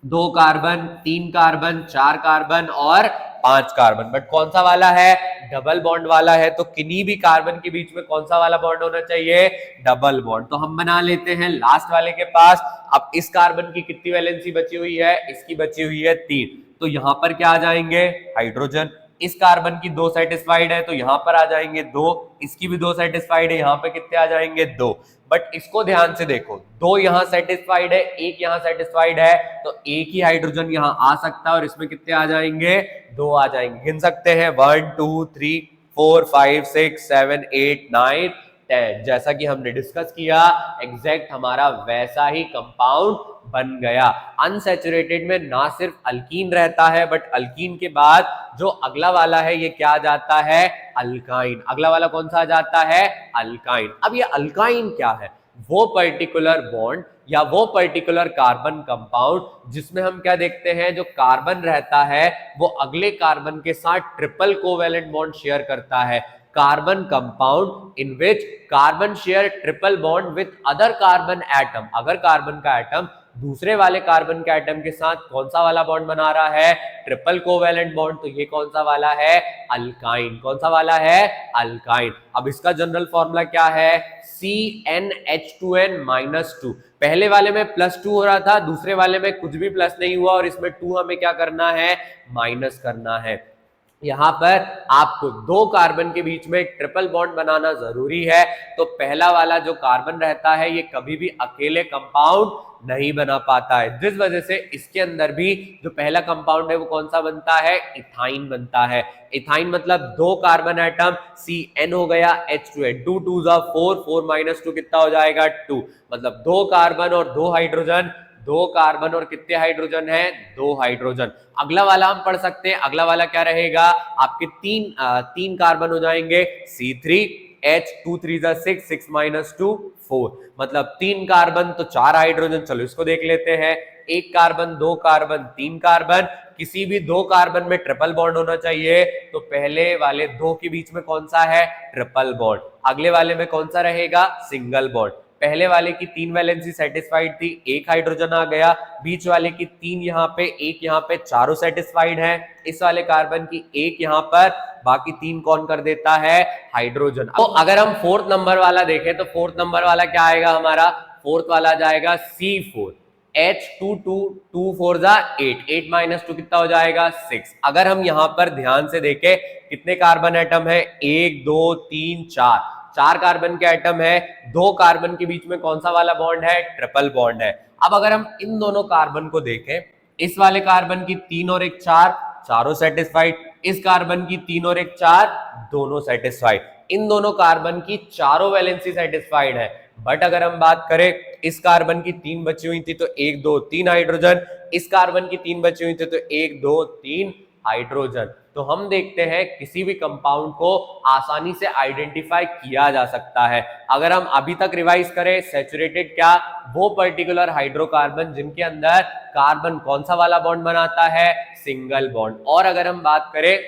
दो कार्बन, 3 कार्बन, 4 कार्बन और 5 कार्बन। बट कौन सा वाला है? डबल बॉन्ड वाला है। तो किन्हीं भी कार्बन के बीच में कौन सा वाला बॉन्ड होना चाहिए? Double bond. तो हम बना लेते हैं लास्ट वाले के पास। अब इस कार्बन की कितनी वैलेंसी बची हुई है? इसकी बची हुई है 3। तो यहां पर क्या आ जाएंगे? हाइड्रोजन। इस कार्बन की 2 सेटिस्फाइड है तो यहां पर आ जाएंगे 2। इसकी भी 2 सेटिस्फाइड है, यहां पे कितने आ जाएंगे? 2। बट इसको ध्यान से देखो, 2 यहां सेटिस्फाइड है, एक यहां सेटिस्फाइड है, तो एक ही हाइड्रोजन यहां आ सकता है और इसमें कितने आ जाएंगे? 2 आ जाएंगे। गिन सकते हैं 1 2 3 4 5 6 7 8 9 10। जैसा कि हमने डिस्कस किया एग्जैक्ट हमारा वैसा ही कंपाउंड बन गया। अनसैचुरेटेड में ना सिर्फ अल्कीन रहता है बट अल्कीन के बाद जो अगला वाला है ये क्या आ जाता है? अल्काइन। अगला वाला कौन सा आ जाता है? अल्काइन। अब ये अल्काइन क्या है? वो पर्टिकुलर बॉन्ड या वो पर्टिकुलर कार्बन कंपाउंड जिसमें हम क्या देखते हैं, जो कार्बन रहता है वो अगले कार्बन के साथ ट्रिपल कोवेलेंट बॉन्ड शेयर करता है। carbon compound in which carbon share triple bond with other carbon atom। अगर कार्बन का एटम दूसरे वाले कार्बन के एटम के साथ कौन सा वाला बॉन्ड बना रहा है, ट्रिपल कोवेलेंट बॉन्ड, तो ये कौन सा वाला है, अल्काइन। कौन सा वाला है, अल्काइन। अब इसका जनरल फॉर्मूला क्या है, CnH2n-2। पहले वाले में +2 हो रहा था, दूसरे वाले में कुछ भी प्लस नहीं हुआ और इसमें 2 हमें क्या करना है, माइनस करना है। यहां पर आपको दो कार्बन के बीच में ट्रिपल बॉन्ड बनाना जरूरी है। तो पहला वाला जो कार्बन रहता है ये कभी भी अकेले कंपाउंड नहीं बना पाता है, जिस वजह से इसके अंदर भी जो पहला कंपाउंड है वो कौन सा बनता है, इथाइन बनता है। इथाइन मतलब दो कार्बन एटम, CN हो गया H2n, 2 2 4, 4 - 2 कितना हो जाएगा, 2। मतलब दो कार्बन और दो हाइड्रोजन, दो कार्बन और कितने हाइड्रोजन है, दो हाइड्रोजन। अगला वाला हम पढ़ सकते हैं, अगला वाला क्या रहेगा, आपके तीन कार्बन हो जाएंगे, C3H, 2 3 6, 6 - 2 4। मतलब तीन कार्बन तो चार हाइड्रोजन। चलो इसको देख लेते हैं, एक कार्बन, दो कार्बन, तीन कार्बन। किसी भी दो कार्बन में ट्रिपल बॉन्ड होना चाहिए, तो पहले वाले दो के बीच में कौन सा है, ट्रिपल बॉन्ड। अगले वाले में कौन सा रहेगा, सिंगल बॉन्ड। पहले वाले की 3 वैलेंसी सेटिस्फाइड थी, एक हाइड्रोजन आ गया, बीच वाले की 3 यहाँ पे, एक यहाँ पे, चारों सेटिस्फाइड है। इस वाले कार्बन की एक यहाँ पर, बाकी 3 कौन कर देता है, हाइड्रोजन। तो अगर हम फोर्थ नंबर वाला देखें तो फोर्थ नंबर वाला क्या आएगा हमारा, फोर्थ वाला जाएगा C4, H2 2 2 4 8, 8 - 2 कितना हो जाएगा, 6। अगर हम यहाँ पर ध्यान से देखें कितने कार्बन एटम है, 1 2 3 4, चार कार्बन के एटम है, दो कार्बन के बीच में कौन सा वाला बॉन्ड है, ट्रिपल बॉन्ड है। अब अगर हम इन दोनों कार्बन को देखें, इस वाले कार्बन की 3 और 1 4, चारों सेटिस्फाइड। इस कार्बन की 3 और 1 4, दोनों सेटिस्फाइड। इन दोनों कार्बन की चारों वैलेंसी सेटिस्फाइड है। बट अगर हम बात करें, इस कार्बन की 3 बची हुई थी तो 1 2 3 हाइड्रोजन, इस कार्बन की 3 बची हुई थी तो 1 2 3 हाइड्रोजन। तो हम देखते हैं किसी भी कंपाउंड को आसानी से आइडेंटिफाई किया जा सकता है। अगर हम अभी तक रिवाइज करें, सैचुरेटेड क्या, वो पर्टिकुलर हाइड्रोकार्बन जिनके अंदर कार्बन कौन सा वाला बॉन्ड बनाता है, सिंगल बॉन्ड। और अगर हम बात करें,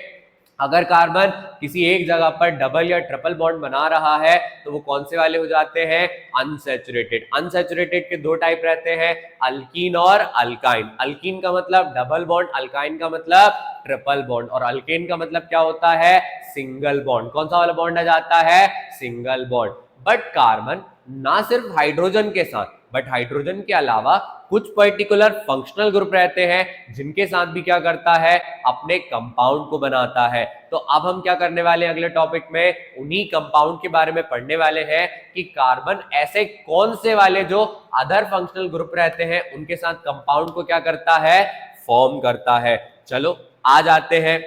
अगर कार्बन किसी एक जगह पर डबल या ट्रिपल बॉन्ड बना रहा है तो वो कौन से वाले हो जाते हैं, अनसैचुरेटेड। अनसैचुरेटेड के दो टाइप रहते हैं, अल्कीन और अल्काइन। अल्कीन का मतलब डबल बॉन्ड, अल्काइन का मतलब ट्रिपल बॉन्ड, और अल्केन का मतलब क्या होता है, सिंगल बॉन्ड। कौन सा वाला बॉन्ड आ जाता है, सिंगल बॉन्ड। बट कार्बन ना सिर्फ हाइड्रोजन के साथ, बट हाइड्रोजन के अलावा कुछ पर्टिकुलर फंक्शनल ग्रुप रहते हैं जिनके साथ भी क्या करता है, अपने कंपाउंड को बनाता है। तो अब हम क्या करने वाले हैं, अगले टॉपिक में उन्हीं कंपाउंड के बारे में पढ़ने वाले हैं कि कार्बन ऐसे कौन से वाले जो अदर फंक्शनल ग्रुप रहते हैं उनके साथ कंपाउंड को क्या करता है, फॉर्म करता है। चलो आ जाते हैं।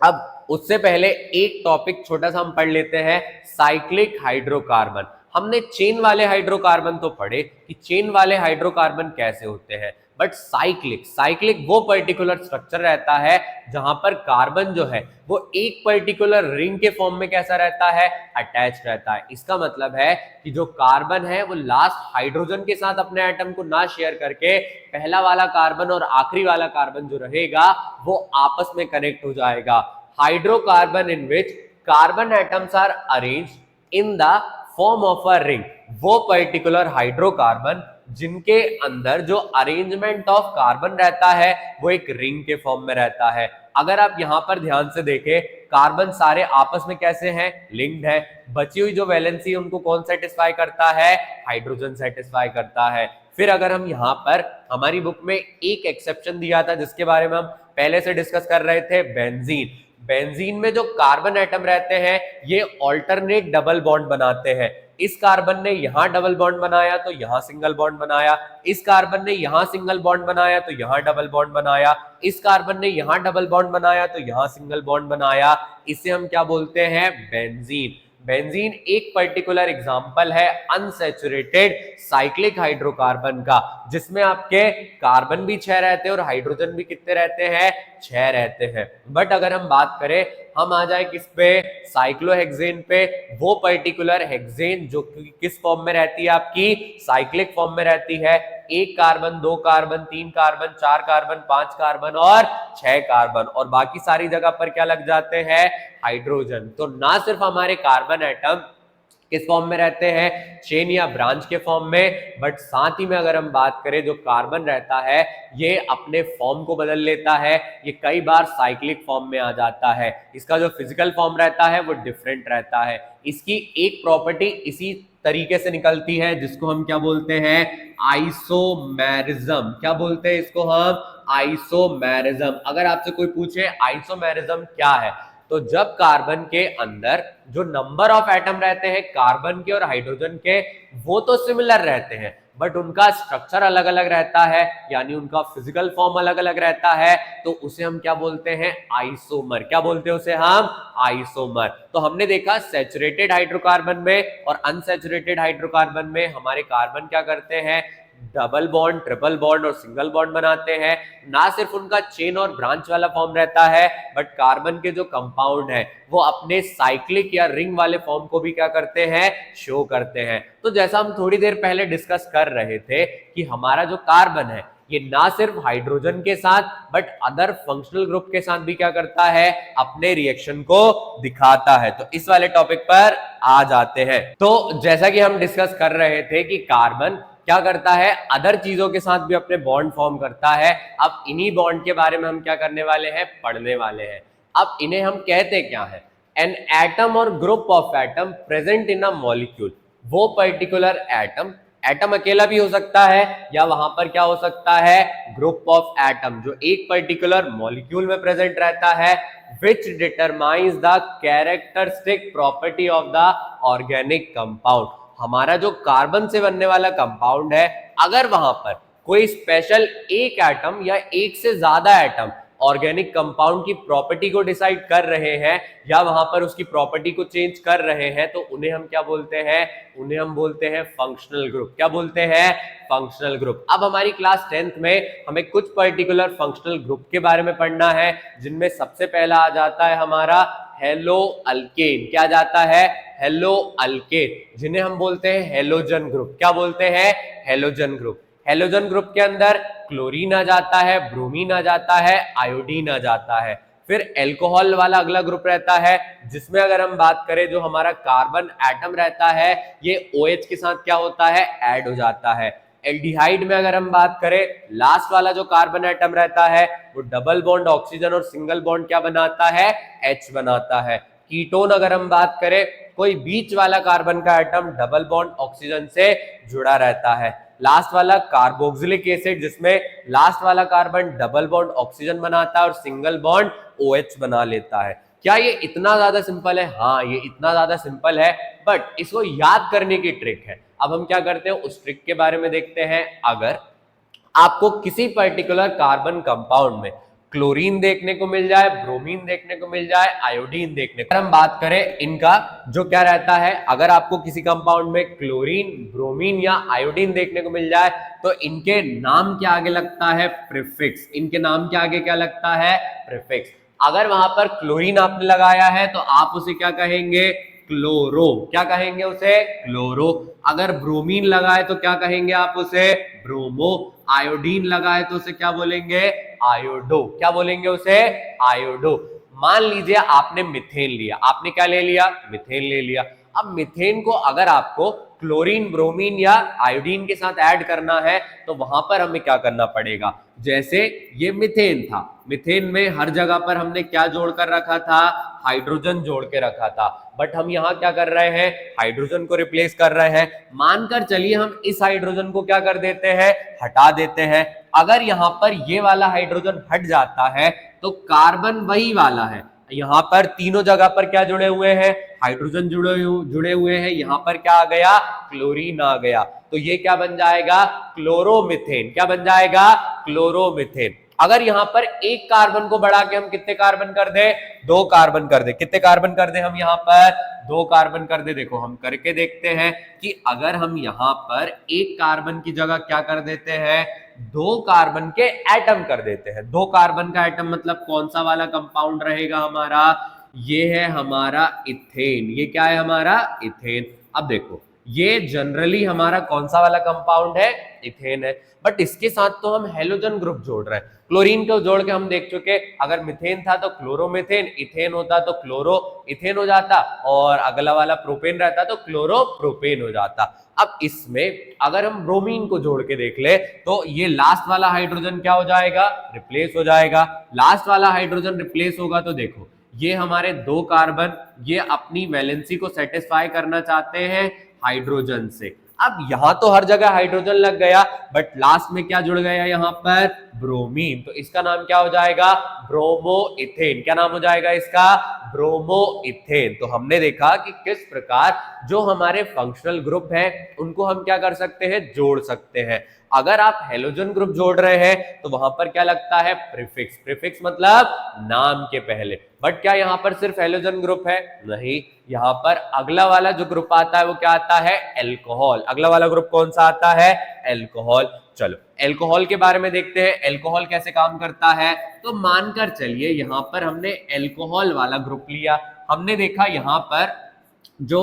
अब उससे पहले एक टॉपिक छोटा सा हम पढ़ लेते हैं, साइक्लिक हाइड्रोकार्बन। हमने चेन वाले हाइड्रोकार्बन तो पढ़े कि चेन वाले हाइड्रोकार्बन कैसे होते हैं, बट साइक्लिक वो पर्टिकुलर स्ट्रक्चर रहता है जहां पर कार्बन जो है वो एक पर्टिकुलर रिंग के फॉर्म में कैसा रहता है, अटैच रहता है। इसका मतलब है कि जो कार्बन है वो लास्ट हाइड्रोजन के साथ अपने एटम को ना शेयर करके पहला वाला कार्बन और आखिरी वाला कार्बन जो रहेगा वो आपस में कनेक्ट हो जाएगा। Hydrocarbon in which carbon atoms are arranged in the form of a ring, वो पर्टिकुलर हाइड्रोकार्बन जिनके अंदर जो अरेंजमेंट ऑफ कार्बन रहता है वो एक रिंग के फॉर्म में रहता है। अगर आप यहां पर ध्यान से देखें, कार्बन सारे आपस में कैसे हैं, लिंक्ड है। बची हुई जो वैलेंसी उनको कौन सेटिस्फाई करता है, हाइड्रोजन सेटिस्फाई करता है। फिर अगर हम यहां पर, हमारी बुक में एक एक्सेप्शन दिया था जिसके बारे में हम पहले से डिस्कस कर रहे थे, बेंजीन। बेंजीन में जो कार्बन एटम रहते हैं ये ऑल्टरनेट डबल बॉन्ड बनाते हैं। इस कार्बन ने यहां डबल बॉन्ड बनाया तो यहां सिंगल बॉन्ड बनाया, इस कार्बन ने यहां सिंगल बॉन्ड बनाया तो यहां डबल बॉन्ड बनाया, इस कार्बन ने यहां डबल बॉन्ड बनाया तो यहां सिंगल बॉन्ड बनाया। इसे हम क्या बोलते हैं, बेंजीन। बेंजीन एक पर्टिकुलर एग्जांपल है अनसैचुरेटेड साइक्लिक हाइड्रोकार्बन का, जिसमें आपके कार्बन भी 6 रहते हैं और हाइड्रोजन भी कितने रहते हैं, 6 रहते हैं। बट अगर हम बात करें, हम आ जाए किस पे, साइक्लोहेक्सेन पे, वो पर्टिकुलर हेक्सेन जो किस फॉर्म में रहती है, आपकी साइक्लिक फॉर्म में रहती है। 1 carbon, 2 carbon, 3 carbon, 4 carbon, 5 carbon और 6 कार्बन, और बाकी सारी जगह पर क्या लग जाते हैं, हाइड्रोजन। तो ना सिर्फ हमारे कार्बन एटम किस फॉर्म में रहते हैं, चेन या ब्रांच के फॉर्म में, बट साथ ही में अगर हम बात करें जो कार्बन रहता है ये अपने फॉर्म को बदल लेता है, ये कई बार साइक्लिक फॉर्म में आ जाता है। इसका जो फिजिकल फॉर्म रहता है वो डिफरेंट रहता है। इसकी एक प्रॉपर्टी इसी तरीके से निकलती है जिसको हम क्या बोलते हैं, आइसोमेरिज्म। क्या बोलते हैं इसको हम, आइसोमेरिज्म। अगर आपसे कोई पूछे आइसोमेरिज्म क्या है, तो जब कार्बन के अंदर जो नंबर ऑफ एटम रहते हैं कार्बन के और हाइड्रोजन के, वो तो सिमिलर रहते हैं बट उनका स्ट्रक्चर अलग अलग रहता है, यानी उनका फिजिकल फॉर्म अलग अलग रहता है, तो उसे हम क्या बोलते हैं, आइसोमर। क्या बोलते हैं उसे हम, आइसोमर। तो हमने देखा सैचुरेटेड हाइड्रोकार्बन में और अनसैचुरेटेड हाइड्रोकार्बन में हमारे कार्बन क्या करते हैं, डबल बॉन्ड, ट्रिपल बॉन्ड और सिंगल बॉन्ड बनाते हैं। ना सिर्फ उनका चेन और ब्रांच वाला फॉर्म रहता है बट कार्बन के जो कंपाउंड है वो अपने साइक्लिक या रिंग वाले फॉर्म को भी क्या करते हैं, शो करते हैं। तो जैसा हम थोड़ी देर पहले डिस्कस कर रहे थे कि हमारा जो कार्बन है ये ना सिर्फ हाइड्रोजन के साथ बट अदर फंक्शनल ग्रुप के साथ भी क्या करता है, अपने रिएक्शन को दिखाता है। तो इस वाले टॉपिक पर आ जाते हैं। तो जैसा कि हम डिस्कस कर रहे थे कि कार्बन क्या करता है, अदर चीजों के साथ भी अपने बॉन्ड फॉर्म करता है। अब इन्हीं बॉन्ड के बारे में हम क्या करने वाले हैं, पढ़ने वाले हैं। अब इन्हें हम कहते क्या है, N atom or group of atom present in a molecule. वो पर्टिकुलर एटम, एटम अकेला भी हो सकता है या वहां पर क्या हो सकता है, ग्रुप ऑफ एटम, जो एक पर्टिकुलर मॉलिक्यूल में प्रेजेंट रहता है, which determines the characteristic property of the organic compound। हमारा जो कार्बन से बनने वाला कंपाउंड है, अगर वहां पर कोई स्पेशल एक एटम या एक से ज्यादा एटम ऑर्गेनिक कंपाउंड की प्रॉपर्टी को डिसाइड कर रहे हैं या वहां पर उसकी प्रॉपर्टी को चेंज कर रहे हैं, तो उन्हें हम क्या बोलते हैं, उन्हें हम बोलते हैं फंक्शनल ग्रुप। क्या बोलते हैं, फंक्शनल ग्रुप। अब हमारी क्लास 10th में हमें कुछ पर्टिकुलर फंक्शनल ग्रुप के बारे में पढ़ना है, जिनमें सबसे पहला आ जाता है हमारा हेलो अल्केन। क्या जाता है, हेलो अल्केन, जिन्हें हम बोलते हैं हेलोजन ग्रुप। क्या बोलते हैं, हेलोजन ग्रुप। हेलोजन ग्रुप के अंदर क्लोरीन आ जाता है, ब्रोमीन आ जाता है, आयोडीन आ जाता है। फिर एल्कोहल वाला अगला ग्रुप रहता है, जिसमें अगर हम बात करें जो हमारा कार्बन एटम रहता है ये OH के साथ क्या होता है, ऐड हो जाता है। एल्डिहाइड में अगर हम बात करें, लास्ट वाला जो कार्बन एटम रहता है वो डबल बॉन्ड ऑक्सीजन और सिंगल बॉन्ड क्या बनाता है, H बनाता है। कीटोन अगर हम बात करें, कोई बीच वाला कार्बन का एटम डबल बॉन्ड ऑक्सीजन से जुड़ा रहता है। लास्ट वाला कार्बोक्सिलिक एसिड, जिसमें लास्ट वाला कार्बन डबल बॉन्ड ऑक्सीजन बनाता है और सिंगल बॉन्ड OH बना लेता है। क्या ये इतना ज्यादा सिंपल है? हाँ, ये इतना ज्यादा सिंपल है, बट इसको याद करने की ट्रिक है। अब हम क्या करते हैं, उस ट्रिक के बारे में देखते हैं। अगर आपको किसी पर्टिकुलर कार्बन कंपाउंड में क्लोरीन देखने को मिल जाए, ब्रोमीन देखने को मिल जाए, आयोडीन देखने को, अगर हम बात करें इनका जो क्या रहता है, अगर आपको किसी कंपाउंड में क्लोरीन, ब्रोमीन या आयोडीन देखने को मिल जाए तो इनके नाम के आगे लगता है प्रीफिक्स। इनके नाम के आगे क्या लगता है, प्रीफिक्स। अगर वहां पर क्लोरीन आपने लगाया है तो आप उसे क्या कहेंगे, क्लोरो। क्या कहेंगे उसे, क्लोरो। अगर ब्रोमीन लगाए तो क्या कहेंगे आप उसे, ब्रोमो। आयोडीन लगाए तो उसे क्या बोलेंगे, आयोडो। क्या बोलेंगे उसे, आयोडो। मान लीजिए आपने मिथेन लिया, आपने क्या ले लिया, मिथेन ले लिया। अब मिथेन को अगर आपको क्लोरीन, ब्रोमीन या आयोडीन के साथ ऐड करना है तो वहां पर हमें क्या करना पड़ेगा, जैसे ये मिथेन था, मिथेन में हर जगह पर हमने क्या जोड़ कर रखा था, हाइड्रोजन जोड़ के रखा था, बट हम यहाँ क्या कर रहे हैं, हाइड्रोजन को रिप्लेस कर रहे हैं। मानकर चलिए हम इस हाइड्रोजन को क्या कर देते हैं, हटा देते हैं। अगर यहाँ पर ये वाला हाइड्रोजन हट जाता है तो कार्बन वही वाला है, यहाँ पर तीनों जगह पर क्या जुड़े हुए हैं, हाइड्रोजन जुड़े हुए हैं। यहाँ पर क्या आ गया, क्लोरीन आ गया। तो ये क्या बन जाएगा, क्लोरोमीथेन। क्या बन जाएगा, क्लोरोमीथेन। अगर यहां पर एक कार्बन को बढ़ा के हम कितने कार्बन कर दे, 2 कार्बन कर दे, कितने कार्बन कर दे हम यहां पर 2 कार्बन कर दे। देखो हम करके देखते हैं कि अगर हम यहां पर एक कार्बन की जगह क्या कर देते हैं, 2 कार्बन के एटम कर देते हैं। 2 कार्बन का एटम मतलब कौन सा वाला कंपाउंड रहेगा हमारा, ये है हमारा इथेन। ये क्या है हमारा इथेन। अब देखो ये जनरली हमारा कौन सा वाला कंपाउंड है, इथेन है। बट इसके साथ तो हम हेलोजन ग्रुप जोड़ रहे हैं। क्लोरीन को जोड़ के हम देख चुके, अगर मिथेन था तो क्लोरोमिथेन, इथेन होता तो क्लोरो इथेन हो जाता, और अगला वाला प्रोपेन रहता तो क्लोरो प्रोपेन हो जाता। अब इसमें अगर हम ब्रोमीन को जोड़ के देख ले तो ये लास्ट वाला हाइड्रोजन क्या हो जाएगा, रिप्लेस हो जाएगा। लास्ट वाला हाइड्रोजन रिप्लेस होगा तो देखो ये हमारे 2 कार्बन ये अपनी वैलेंसी को सेटिस्फाई करना चाहते हैं हाइड्रोजन से। अब यहां तो हर जगह हाइड्रोजन लग गया, बट लास्ट में क्या जुड़ गया यहां पर, ब्रोमीन। तो इसका नाम क्या हो जाएगा, ब्रोमोइथेन। क्या नाम हो जाएगा इसका, ब्रोमोइथेन। तो हमने देखा कि किस प्रकार जो हमारे फंक्शनल ग्रुप हैं उनको हम क्या कर सकते हैं, जोड़ सकते हैं। अगर आप हेलोजन ग्रुप जोड़ रहे हैं तो वहां पर क्या लगता है, प्रीफिक्स। प्रीफिक्स मतलब नाम के पहले। बट क्या यहां पर सिर्फ हेलोजन ग्रुप है, नहीं, यहां पर अगला वाला जो ग्रुप आता है वो क्या आता है, एल्कोहल। अगला वाला ग्रुप कौन सा आता है, एल्कोहल। चलो एल्कोहल के बारे में देखते हैं, एल्कोहल कैसे काम करता है। तो मानकर चलिए यहां पर हमने एल्कोहल वाला ग्रुप लिया, हमने देखा यहां पर जो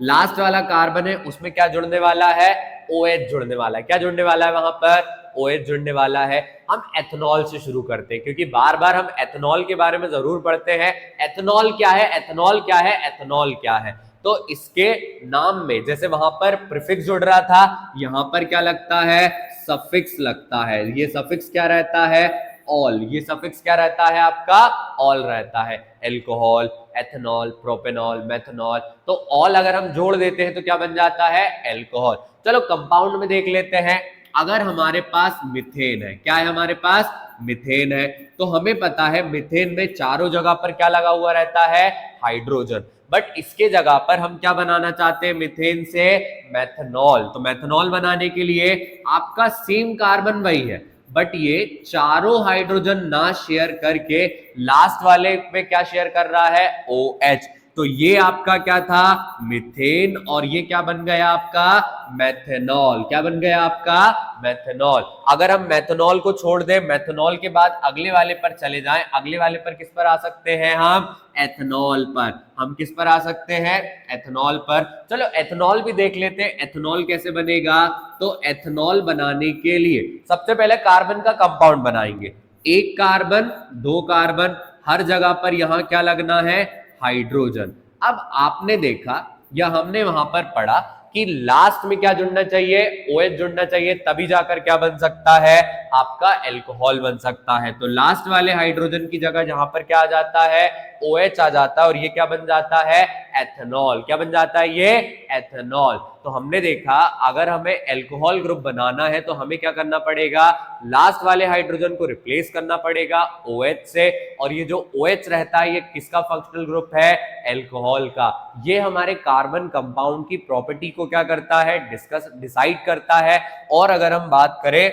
लास्ट वाला कार्बन है उसमें क्या जुड़ने वाला है, OH जुड़ने वाला है। क्या जुड़ने वाला है वहां पर, OH जुड़ने वाला है। हम एथेनॉल से शुरू करते हैं क्योंकि बार बार हम एथेनॉल के बारे में जरूर पढ़ते हैं। एथेनॉल क्या है, एथेनॉल क्या है, एथेनॉल क्या है। तो इसके नाम में जैसे वहां पर प्रीफिक्स जुड़ रहा था, यहां पर क्या लगता है, सफिक्स लगता है। ये सफिक्स क्या रहता है, ऑल। ये सफिक्स क्या रहता है आपका, ऑल रहता है। एल्कोहल, एथेनॉल, प्रोपेनॉल, मेथनॉल, तो ऑल अगर हम जोड़ देते हैं तो क्या बन जाता है, एल्कोहल। चलो कंपाउंड में देख लेते हैं। अगर हमारे पास मिथेन है, क्या है हमारे पास, मिथेन है, तो हमें पता है मिथेन में चारों जगह पर क्या लगा हुआ रहता है, हाइड्रोजन। बट इसके जगह पर हम क्या बनाना चाहते हैं, मिथेन से मेथनॉल। तो मेथनॉल बनाने के लिए आपका सेम कार्बन वही है, बट ये चारों हाइड्रोजन ना शेयर करके लास्ट वाले में क्या शेयर कर रहा है, OH। तो ये आपका क्या था, मिथेन, और ये क्या बन गया आपका, मेथनॉल। क्या बन गया आपका, मेथनॉल। अगर हम मेथनॉल को छोड़ दें, मेथनॉल के बाद अगले वाले पर चले जाएं, अगले वाले पर किस पर आ सकते हैं हम, एथनॉल पर। हम किस पर आ सकते हैं, एथनॉल पर। चलो एथनॉल भी देख लेते हैं, एथनॉल कैसे बनेगा। तो एथनॉल बनाने के लिए सबसे पहले कार्बन का कंपाउंड बनाएंगे। एक कार्बन, 2 कार्बन, हर जगह पर यहां क्या लगना है, हाइड्रोजन। अब आपने देखा या हमने वहां पर पढ़ा कि लास्ट में क्या जुड़ना चाहिए, OH जुड़ना चाहिए, तभी जाकर क्या बन सकता है, आपका एल्कोहल बन सकता है। तो लास्ट वाले हाइड्रोजन की जगह जहां पर क्या आ जाता है, OH आ जाता है, और ये क्या बन जाता है, एथेनॉल। क्या बन जाता है ये, एथेनॉल। तो हमने देखा अगर हमें एल्कोहल ग्रुप बनाना है तो हमें क्या करना पड़ेगा, लास्ट वाले हाइड्रोजन को रिप्लेस करना पड़ेगा OH से, और ये जो OH रहता है ये किसका फंक्शनल ग्रुप है, एल्कोहल का। ये हमारे कार्बन कंपाउंड की प्रॉपर्टी को क्या करता है, डिसाइड करता है। और अगर हम बात करें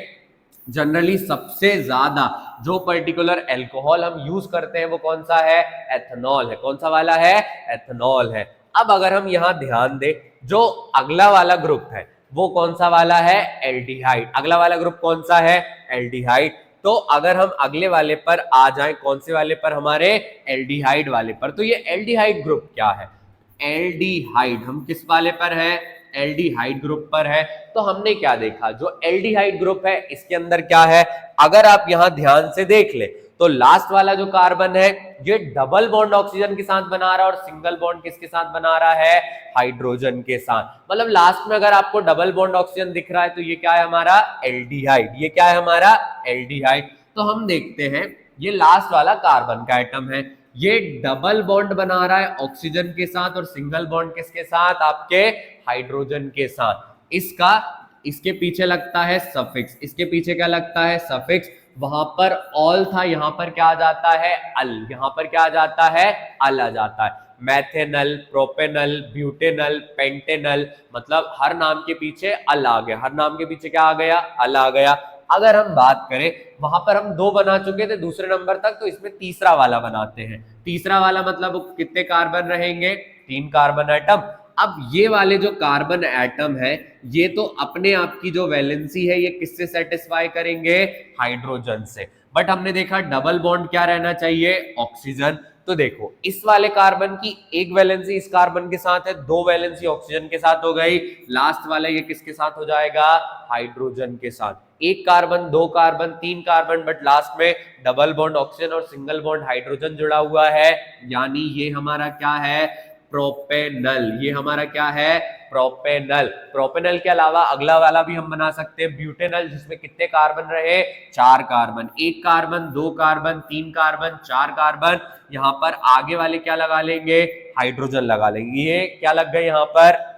जनरली सबसे ज्यादा जो पर्टिकुलर एल्कोहल हम यूज करते हैं वो कौन सा है, एथेनॉल है। कौन सा वाला है, एथेनॉल है। अब अगर हम यहां ध्यान दें, जो अगला वाला ग्रुप है वो कौन सा वाला है, एल्डिहाइड। अगला वाला ग्रुप कौन सा है, एल्डिहाइड। तो अगर हम अगले वाले पर आ जाएं, कौन से वाले पर, हमारे एल्डिहाइड वाले पर, तो ये एल्डिहाइड ग्रुप क्या है, एल्डिहाइड। हम किस वाले पर है, एल्डिहाइड ग्रुप पर है। तो हमने क्या देखा, जो एल्डिहाइड ग्रुप है इसके अंदर क्या है, अगर आप यहां ध्यान से देख ले तो लास्ट वाला जो कार्बन है ये डबल बॉन्ड ऑक्सीजन के साथ बना रहा है, और सिंगल बॉन्ड किसके साथ बना रहा है, हाइड्रोजन के साथ। मतलब लास्ट में अगर आपको डबल बॉन्ड ऑक्सीजन दिख रहा है तो ये क्या है हमारा, एल्डिहाइड। ये क्या है हमारा, एल्डिहाइड। तो हम देखते हैं ये लास्ट वाला कार्बन का एटम है, ये डबल बॉन्ड बना रहा है ऑक्सीजन के साथ, और सिंगल बॉन्ड किसके साथ, आपके हाइड्रोजन के साथ। इसका इसके पीछे लगता है सफिक्स। इसके पीछे क्या लगता है, सफिक्स। वहां पर ऑल था, यहां पर क्या आ जाता है, अल। यहां पर क्या आ जाता है, अल आ जाता है। मैथेनल, प्रोपेनल, ब्यूटेनल, पेंटेनल, मतलब हर नाम के पीछे अल आ गया। हर नाम के पीछे क्या आ गया, अल आ गया। अगर हम बात करें वहां पर हम 2 बना चुके थे दूसरे नंबर तक, तो इसमें तीसरा वाला बनाते हैं। तीसरा वाला मतलब कितने कार्बन रहेंगे? 3 कार्बन एटम। अब ये वाले जो कार्बन एटम है ये तो अपने आप की जो वैलेंसी है ये किससे सेटिस्फाई करेंगे? हाइड्रोजन से। बट हमने देखा डबल बॉन्ड क्या रहना चाहिए? ऑक्सीजन। तो देखो इस वाले कार्बन की एक वैलेंसी इस कार्बन के साथ है, 2 वैलेंसी ऑक्सीजन के साथ हो गई। लास्ट वाला ये किसके साथ हो जाएगा? हाइड्रोजन के साथ। एक carbon, 2 carbon, 3 carbon, but last में डबल बॉन्ड ऑक्सीजन और सिंगल बॉन्ड हाइड्रोजन जुड़ा हुआ है, यानी ये हमारा क्या है? प्रोपेनल। ये हमारा क्या है? प्रोपेनल। प्रोपेनल के अलावा अगला वाला भी हम बना सकते हैं ब्यूटेनल, जिसमें कितने कार्बन रहे? 4 carbon. 1 carbon, 2 carbon, 3 carbon, 4 carbon. यहां पर आगे वाले क्या लगा लेंगे? हाइड्रोजन लगा लेंगे। ये क्या लग गए यहां पर?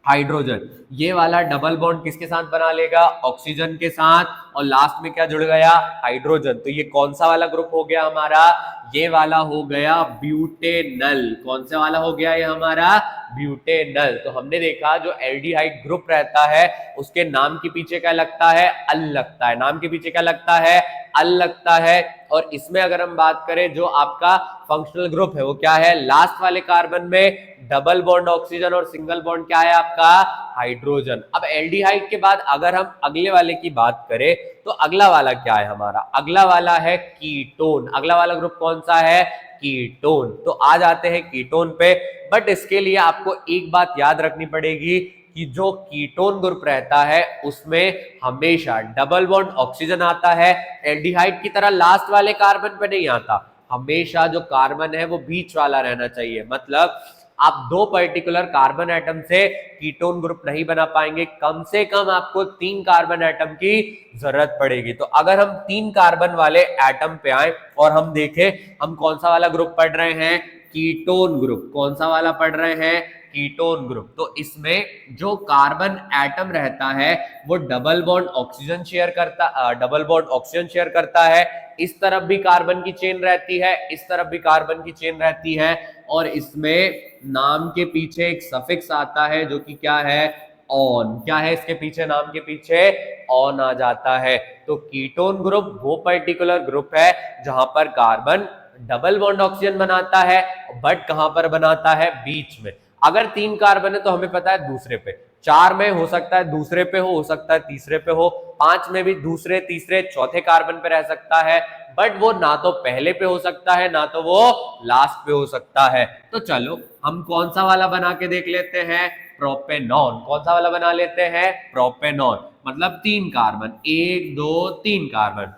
हाइड्रोजन। ये वाला डबल बॉन्ड किसके साथ बना लेगा? ऑक्सीजन के साथ। और लास्ट में क्या जुड़ गया? हाइड्रोजन। तो ये कौन सा वाला ग्रुप हो गया हमारा? ये वाला हो गया ब्यूटेनल। कौन सा वाला हो गया ये हमारा? ब्यूटेनल। तो हमने देखा जो एल्डिहाइड ग्रुप रहता है उसके नाम के पीछे क्या लगता है? अल लगता है। नाम के पीछे क्या लगता है? अल लगता है। और इसमें अगर हम बात करें जो आपका फंक्शनल ग्रुप है वो क्या है? लास्ट वाले कार्बन में डबल बॉन्ड ऑक्सीजन और सिंगल बॉन्ड क्या है आपका? हाइड्रोजन। अब एल्डिहाइड के बाद अगर हम अगले वाले की बात करें तो अगला वाला क्या है हमारा? अगला वाला है कीटोन। अगला वाला ग्रुप कौन सा है? कीटोन। तो आ जाते हैं कीटोन पे। बट इसके लिए आपको एक बात याद रखनी पड़ेगी कि जो कीटोन ग्रुप रहता है उसमें हमेशा डबल बॉन्ड ऑक्सीजन आता है। एल्डिहाइड की तरह लास्ट वाले कार्बन पे नहीं आता। हमेशा जो कार्बन है वो बीच वाला रहना चाहिए। मतलब आप 2 पर्टिकुलर कार्बन एटम से कीटोन ग्रुप नहीं बना पाएंगे, कम से कम आपको 3 कार्बन एटम की जरूरत पड़ेगी। तो अगर हम 3 कार्बन वाले एटम पे आए और हम देखें हम कौन सा वाला ग्रुप पढ़ रहे हैं? Ketone group. कौन सा वाला पढ़ रहे हैं? Ketone group. तो इसमें जो कार्बन एटम रहता है वो डबल बॉन्ड ऑक्सीजन शेयर करता है। इस तरफ भी कार्बन की चेन रहती है, इस तरफ भी कार्बन की चेन रहती है। और इसमें नाम के पीछे एक सफिक्स आता है जो कि क्या है? ऑन। क्या है इसके पीछे? नाम के पीछे ऑन आ जाता है। तो कीटोन ग्रुप वो पर्टिकुलर ग्रुप है जहां पर कार्बन डबल बॉन्ड ऑक्सीजन बनाता है, बट कहां पर बनाता है? बीच में। अगर 3 कार्बन है तो हमें पता है दूसरे पे, 4 में हो सकता है दूसरे पे हो सकता है तीसरे पे हो, 5 में भी दूसरे, तीसरे, चौथे कार्बन पे रह सकता है। बट वो ना तो पहले पे हो सकता है ना तो वो लास्ट पे हो सकता है। तो चलो हम कौन सा वाला बना के देख लेते हैं? प्रोपेनॉन। कौन सा वाला बना लेते हैं? प्रोपेनॉन। मतलब 3 कार्बन, 1 2 3 कार्बन।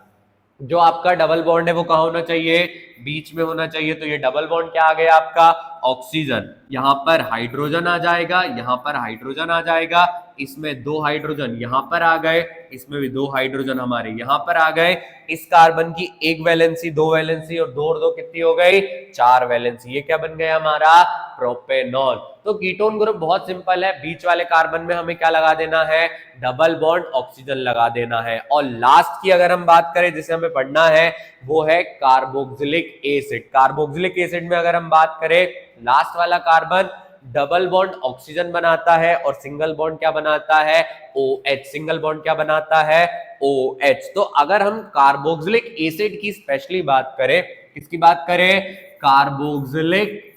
जो आपका डबल बॉन्ड है वो कहां होना चाहिए? बीच में होना चाहिए। तो ये डबल बॉन्ड क्या आ गया आपका? ऑक्सीजन। यहां पर हाइड्रोजन आ जाएगा, यहां पर हाइड्रोजन आ जाएगा, इसमें 2 हाइड्रोजन यहां पर आ गए, इसमें भी 2 हाइड्रोजन हमारे यहां पर आ गए। इस कार्बन की 1 वैलेंसी, 2 वैलेंसी और 2 और 2 कितनी हो गई? 4 वैलेंसी। ये क्या बन गया हमारा? प्रोपेनॉल। तो कीटोन ग्रुप बहुत सिंपल है। बीच वाले कार्बन में हमें क्या लगा देना है? डबल बॉन्ड ऑक्सीजन लगा देना है। और लास्ट की अगर हम बात करें जिसे हमें पढ़ना है वो है कार्बोक्सिलिक एसिड। कार्बोक्सिलिक एसिड में अगर हम बात करें लास्ट वाला कार्बन डबल बॉन्ड ऑक्सीजन बनाता है और सिंगल बॉन्ड क्या बनाता है? OH। सिंगल बॉन्ड क्या बनाता है? OH। तो अगर हम कार्बोक्सिलिक एसिड की स्पेशली बात करें, किसकी बात करें? कार्बोक्सिलिक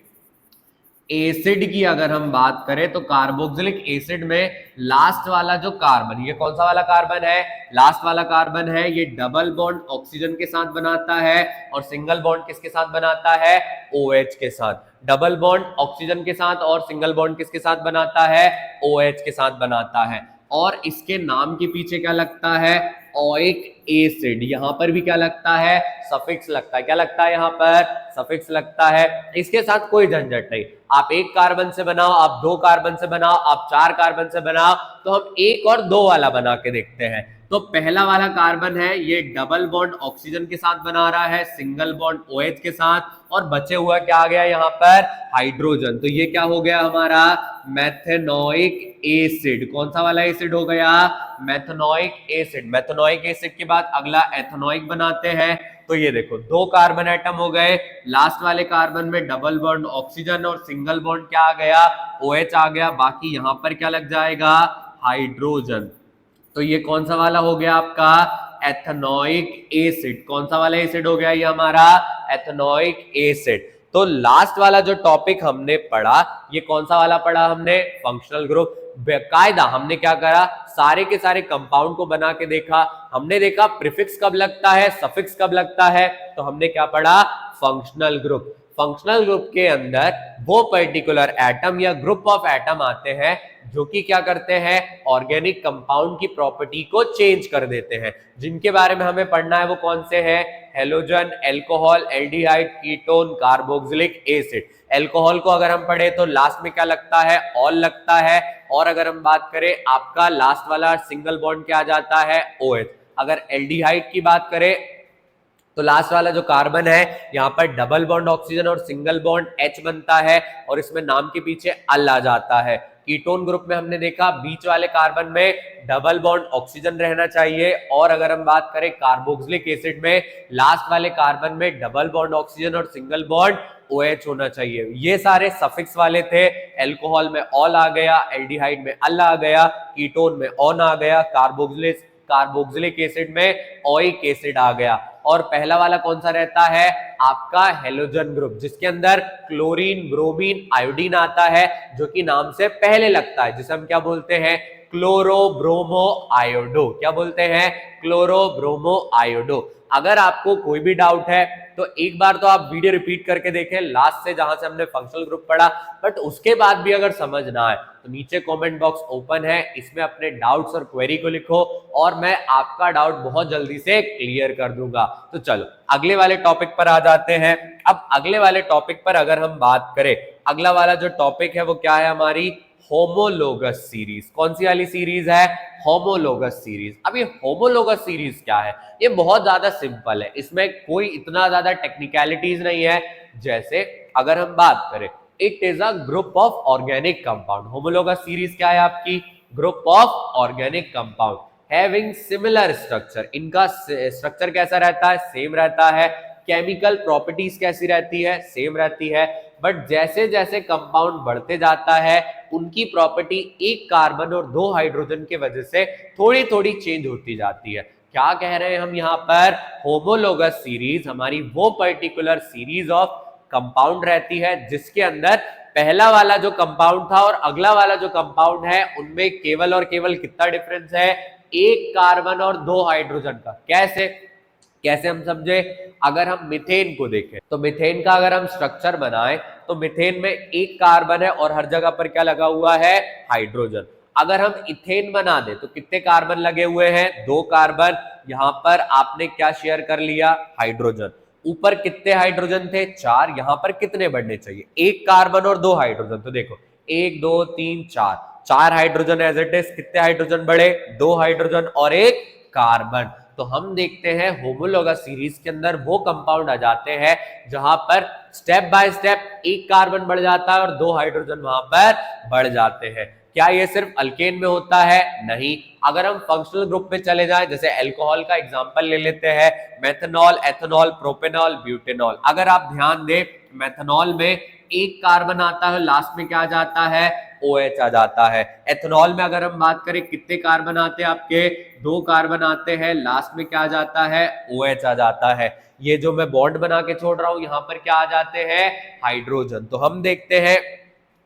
एसिड की अगर हम बात करें तो कार्बोक्सिलिक एसिड में लास्ट वाला जो कार्बन, ये कौन सा वाला कार्बन है? लास्ट वाला कार्बन है। ये डबल बॉन्ड ऑक्सीजन के साथ बनाता है और सिंगल बॉन्ड किसके साथ बनाता है? OH के साथ। डबल बॉन्ड ऑक्सीजन के साथ और सिंगल बॉन्ड किसके साथ बनाता है? OH के साथ बनाता है। और इसके नाम के पीछे क्या लगता है? Oic acid. यहां पर भी क्या लगता है? सफिक्स लगता है। क्या लगता है? यहां पर सफिक्स लगता है। इसके साथ कोई झंझट नहीं। आप 1 कार्बन से बनाओ, आप 2 कार्बन से बनाओ, आप 4 कार्बन से बनाओ। तो हम 1 और 2 वाला बना के देखते हैं। तो पहला वाला कार्बन है ये डबल बॉन्ड ऑक्सीजन के साथ बना रहा है, सिंगल बॉन्ड OH के साथ, और बचे हुआ क्या आ गया यहाँ पर? हाइड्रोजन। तो ये क्या हो गया हमारा? Methanoic acid. कौन सा वाला एसिड हो गया? Methanoic acid. मेथेनोइक एसिड के बाद अगला एथेनोइक बनाते हैं। तो ये देखो 2 कार्बन एटम हो गए। लास्ट वाले कार्बन में डबल बॉन्ड ऑक्सीजन और सिंगल बॉन्ड क्या आ गया? OH आ गया। बाकी यहां पर क्या लग जाएगा? हाइड्रोजन। तो ये कौन सा वाला हो गया आपका? Ethanoic acid. कौन सा वाला एसिड हो गया ये हमारा? Ethanoic acid. तो लास्ट वाला जो टॉपिक हमने पढ़ा, ये कौन सा वाला पढ़ा हमने? Functional group. बेकायदा हमने क्या करा, सारे के सारे कंपाउंड को बना के देखा। हमने देखा प्रीफिक्स कब लगता है, सफिक्स कब लगता है, तो हमने क्या पढ़ा? Functional group. फंक्शनल ग्रुप के अंदर वो पर्टिकुलर एटम या ग्रुप ऑफ एटम आते हैं जो कि क्या करते हैं, ऑर्गेनिक कंपाउंड की प्रॉपर्टी को चेंज कर देते हैं। जिनके बारे में हमें पढ़ना है वो कौन से हैं? Halogen, alcohol, aldehyde, ketone, carboxylic acid. Alcohol को अगर हम पढ़े तो लास्ट में क्या लगता है? ऑल लगता है। और अगर हम बात करें आपका लास्ट वाला सिंगल बॉन्ड क्या आ जाता है? OH। अगर एल्डिहाइड की बात करें तो लास्ट वाला जो कार्बन है यहाँ पर डबल बॉन्ड ऑक्सीजन और सिंगल बॉन्ड H बनता है और इसमें नाम के पीछे अल आ जाता है। कीटोन ग्रुप में हमने देखा बीच वाले कार्बन में डबल बॉन्ड ऑक्सीजन रहना चाहिए। और अगर हम बात करें कार्बोक्सिलिक एसिड में लास्ट वाले कार्बन में डबल बॉन्ड ऑक्सीजन और सिंगल बॉन्ड OH होना चाहिए। ये सारे सफिक्स वाले थे। एल्कोहल में ऑल आ गया, एल्डिहाइड में अल आ गया, कीटोन में ऑन आ गया, कार्बोक्सिलिक एसिड में ओइक एसिड आ गया। और पहला वाला कौन सा रहता है? आपका हेलोजन ग्रुप, जिसके अंदर क्लोरीन, ब्रोमीन, आयोडीन आता है, जो कि नाम से पहले लगता है, जिसे हम क्या बोलते हैं? Chloro bromo iodo. क्या बोलते हैं? Chloro bromo iodo. अगर आपको कोई भी डाउट है तो एक बार तो आप वीडियो रिपीट करके देखें लास्ट से, जहां से हमने फंक्शनल ग्रुप पढ़ा। बट उसके बाद भी अगर समझ ना आए तो नीचे कमेंट बॉक्स ओपन है, इसमें अपने डाउट्स और क्वेरी को लिखो और मैं आपका डाउट बहुत जल्दी से क्लियर कर दूंगा। तो चलो अगले वाले टॉपिक पर आ जाते हैं। अब अगले वाले टॉपिक पर अगर हम बात करें, अगला वाला जो टॉपिक है वो क्या है? हमारी होमोलोगस सीरीज। कौन सी वाली सीरीज है? Homologous series. अब ये होमोलोगस सीरीज क्या है? ये बहुत ज्यादा सिंपल है, इसमें कोई इतना ज्यादा टेक्निकलिटीज नहीं है। जैसे अगर हम बात करें, it is a group of organic compound. Homologous series क्या है आपकी? Group of organic compound having similar structure. इनका स्ट्रक्चर कैसा रहता है? सेम रहता है। केमिकल प्रॉपर्टीज कैसी रहती है? सेम रहती है। बट जैसे जैसे कंपाउंड बढ़ते जाता है उनकी प्रॉपर्टी एक कार्बन और 2 हाइड्रोजन के वजह से थोड़ी थोड़ी चेंज होती जाती है। क्या कह रहे हैं हम यहाँ पर? होमोलोगस सीरीज हमारी वो पर्टिकुलर सीरीज ऑफ कंपाउंड रहती है जिसके अंदर पहला वाला जो कंपाउंड था और अगला वाला जो कंपाउंड है उनमें केवल और केवल कितना डिफरेंस है? एक कार्बन और 2 हाइड्रोजन का। कैसे कैसे हम समझे? अगर हम मीथेन को देखें तो मीथेन का अगर हम स्ट्रक्चर बनाएं तो मीथेन में एक कार्बन है और हर जगह पर क्या लगा हुआ है? हाइड्रोजन। अगर हम इथेन बना दे तो कितने कार्बन लगे हुए हैं? 2 कार्बन। यहां पर आपने क्या शेयर कर लिया? हाइड्रोजन। ऊपर कितने हाइड्रोजन थे? 4। यहां पर कितने बढ़ने चाहिए? एक कार्बन और 2 हाइड्रोजन। तो देखो 1 2 3 4, 4 हाइड्रोजन एज इट इज। कितने हाइड्रोजन बढ़े? 2 हाइड्रोजन और 1 कार्बन। तो हम देखते हैं होमोलोगस सीरीज के अंदर वो कंपाउंड आ जाते हैं जहां पर स्टेप बाय स्टेप एक कार्बन बढ़ जाता है और 2 हाइड्रोजन वहां पर बढ़ जाते हैं। क्या ये सिर्फ अल्केन में होता है? नहीं। अगर हम फंक्शनल ग्रुप में चले जाएं, जैसे अल्कोहल का एग्जांपल ले लेते हैं, मेथनॉल, एथेनॉल, प्रोपेनॉल, ब्यूटेनॉल। अगर आप ध्यान दें, मेथनॉल में एक कार्बन आता है, लास्ट में क्या आ जाता है? OH आ जाता है। एथेनॉल में अगर हम बात करें कितने कार्बन आते हैं आपके? 2 कार्बन आते हैं, लास्ट में क्या आ जाता है? OH आ जाता है। ये जो मैं बॉन्ड बना के छोड़ रहा हूं यहां पर क्या आ जाते हैं? हाइड्रोजन। तो हम देखते हैं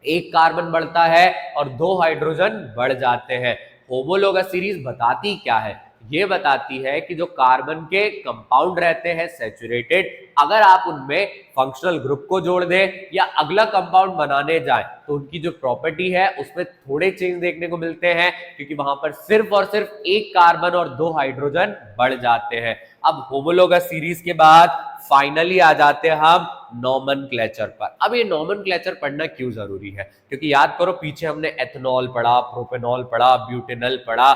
एक कार्बन बढ़ता है और 2 हाइड्रोजन बढ़ जाते हैं। होमोलोगस सीरीज बताती क्या है? ये बताती है कि जो कार्बन के कंपाउंड रहते हैं सैचुरेटेड, अगर आप उनमें फंक्शनल ग्रुप को जोड़ दें या अगला कंपाउंड बनाने जाएं तो उनकी जो प्रॉपर्टी है उसमें थोड़े चेंज देखने को मिलते हैं, क्योंकि वहां पर सिर्फ और सिर्फ एक कार्बन और 2 हाइड्रोजन बढ़ जाते हैं। अब होमोलोगस सीरीज के बाद फाइनली आ जाते हैं हम नॉमेनक्लेचर पर। अब ये नॉमेनक्लेचर पढ़ना क्यों जरूरी है? क्योंकि याद करो पीछे हमने एथेनॉल पढ़ा, प्रोपेनॉल पढ़ा, ब्यूटेनॉल पढ़ा,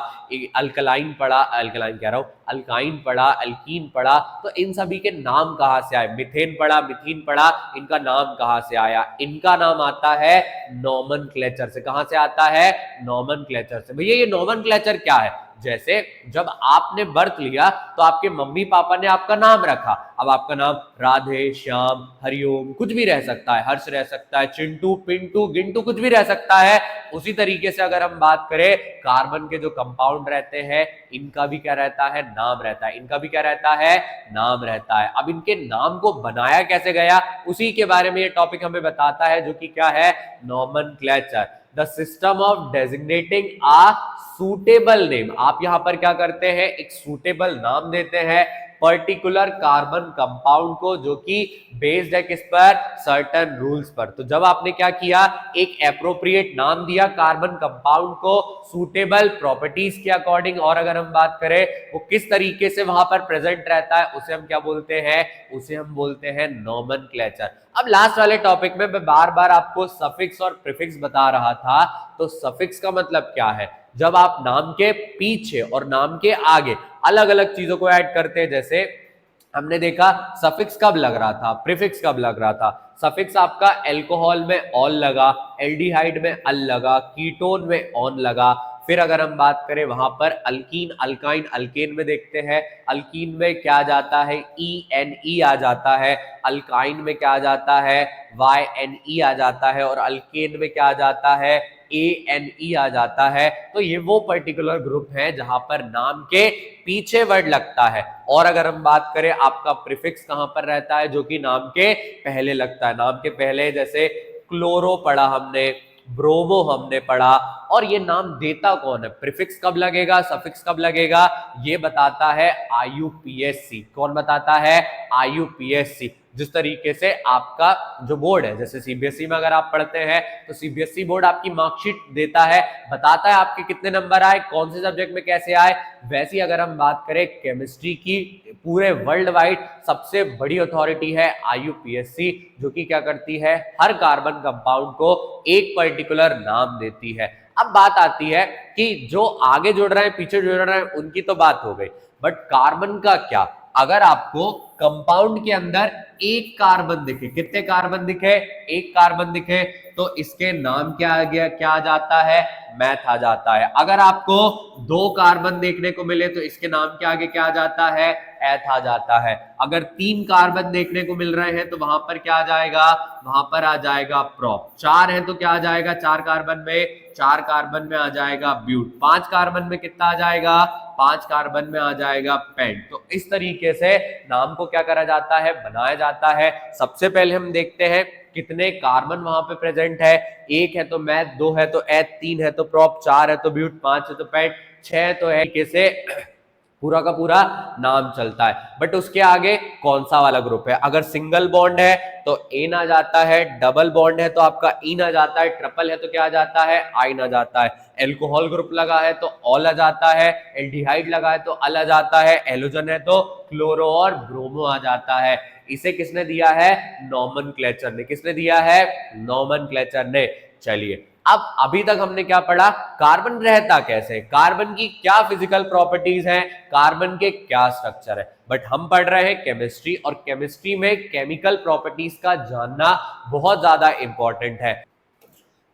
अल्कलाइन पढ़ा, अल्कलाइन कह रहा हूं, अल्काइन पढ़ा, अल्कीन पढ़ा। तो इन सभी के नाम कहां से आए? मीथेन पढ़ा, मीथीन पढ़ा, इनका नाम कहां से आया? इनका नाम आता है नॉमेनक्लेचर से। कहां से आता है? नॉमेनक्लेचर से। भैया ये नॉमेनक्लेचर क्या है? जैसे जब आपने बर्थ लिया तो आपके मम्मी पापा ने आपका नाम रखा, अब आपका नाम राधे, श्याम, हरिओम कुछ भी रह सकता है, हर्ष रह सकता है, चिंटू, पिंटू, गिंटू कुछ भी रह सकता है। उसी तरीके से अगर हम बात करें कार्बन के जो कंपाउंड रहते हैं इनका भी क्या रहता है, नाम रहता है, इनका भी क्या रहता है, नाम रहता है। अब इनके नाम को बनाया कैसे गया उसी के बारे में ये टॉपिक हमें बताता है, जो कि क्या है, nomenclature, the system of designating a suitable name. आप यहां पर क्या करते हैं, एक सूटेबल नाम देते हैं पर्टिकुलर कार्बन कंपाउंड को, जो कि बेस्ड है किस पर, सर्टेन रूल्स पर। तो जब आपने क्या किया, एक एप्रोप्रिएट नाम दिया कार्बन कंपाउंड को सूटेबल प्रॉपर्टीज के अकॉर्डिंग, और अगर हम बात करें वो किस तरीके से वहां पर प्रेजेंट रहता है उसे हम क्या बोलते हैं, उसे हम बोलते हैं नॉमेनक्लेचर। अब लास्ट वाले टॉपिक में मैं बार बार आपको सफिक्स और प्रीफिक्स बता रहा था। तो सफिक्स का मतलब क्या है, जब आप नाम के पीछे और नाम के आगे अलग अलग चीजों को ऐड करते हैं। जैसे हमने देखा सफिक्स कब लग रहा था, प्रीफिक्स कब लग रहा था। सफिक्स आपका एल्कोहल में ऑल लगा, एल्डिहाइड में अल लगा, कीटोन में ऑन लगा। फिर अगर हम बात करें वहां पर अल्कीन, अल्काइन, अल्केन में देखते हैं, अल्कीन में क्या जाता है, ई एन ई आ जाता है। अल्काइन में क्या आ जाता है, वाई एन ई आ जाता है। और अल्केन में क्या आ जाता है, ए एन ई आ जाता है। तो ये वो पर्टिकुलर ग्रुप है जहां पर नाम के पीछे वर्ड लगता है। और अगर हम बात करें आपका प्रीफिक्स कहां पर रहता है, जो कि नाम के पहले लगता है। नाम के पहले जैसे क्लोरो पढ़ा हमने, ब्रोमो हमने पढ़ा। और ये नाम देता कौन है, प्रीफिक्स कब लगेगा, सफिक्स कब लगेगा, ये बताता है आईयूपीएससी। कौन बताता है, आईयूपीएससी। जिस तरीके से आपका जो बोर्ड है, जैसे सीबीएसई में अगर आप पढ़ते हैं तो सीबीएसई बोर्ड आपकी मार्कशीट देता है, बताता है आपके कितने नंबर आए, कौन से सब्जेक्ट में कैसे आए। वैसे अगर हम बात करें केमिस्ट्री की, पूरे वर्ल्ड वाइड सबसे बड़ी अथॉरिटी है आईयूपीएससी, जो कि क्या करती है, हर कार्बन कंपाउंड को एक पर्टिकुलर नाम देती है। अब बात आती है कि जो आगे जुड़ रहे हैं पीछे जुड़ रहे हैं उनकी तो बात हो गई, बट कार्बन का क्या। अगर आपको कंपाउंड के अंदर एक कार्बन दिखे, कितने कार्बन दिखे, एक कार्बन दिखे, तो इसके नाम क्या आ गया, क्या आ जाता है, मैथ आ जाता है। अगर आपको दो कार्बन देखने को मिले तो इसके नाम के आगे क्या आ जाता है, एथ आ जाता है। अगर तीन कार्बन देखने को मिल रहे हैं तो वहां पर क्या आ जाएगा, वहां पर आ जाएगा प्रोप। चार है तो क्या आ जाएगा, चार कार्बन में, चार कार्बन में आ जाएगा ब्यूट। पांच कार्बन में कितना आ जाएगा, पांच कार्बन में आ जाएगा पेंट। तो इस तरीके से नाम को क्या करा जाता है, बनाया जाता है। सबसे पहले हम देखते हैं कितने कार्बन वहां पे प्रेजेंट है। एक है तो मैथ, दो है तो एथ, तीन है तो प्रोप, चार है तो ब्यूट, पांच है तो पेंट, छह तो है कैसे पूरा का पूरा नाम चलता है। बट उसके आगे कौन सा वाला ग्रुप है, अगर सिंगल बॉन्ड है तो एन आ जाता है, डबल बॉन्ड है तो आपका इन आ जाता है, ट्रिपल है तो क्या आ जाता है, आइन आ जाता है। एल्कोहल ग्रुप लगा है तो ऑल आ जाता है, एल्डिहाइड लगा है तो अल आ जाता है, एलोजन है तो क्लोरो और ब्रोमो आ जाता है। इसे किसने दिया है, नॉमेनक्लेचर ने। किसने दिया है, नॉमेनक्लेचर ने। चलिए अब अभी तक हमने क्या पढ़ा, कार्बन रहता कैसे, कार्बन की क्या फिजिकल प्रॉपर्टीज हैं, कार्बन के क्या स्ट्रक्चर है। बट हम पढ़ रहे हैं केमिस्ट्री, और केमिस्ट्री में केमिकल प्रॉपर्टीज का जानना बहुत ज्यादा इंपॉर्टेंट है।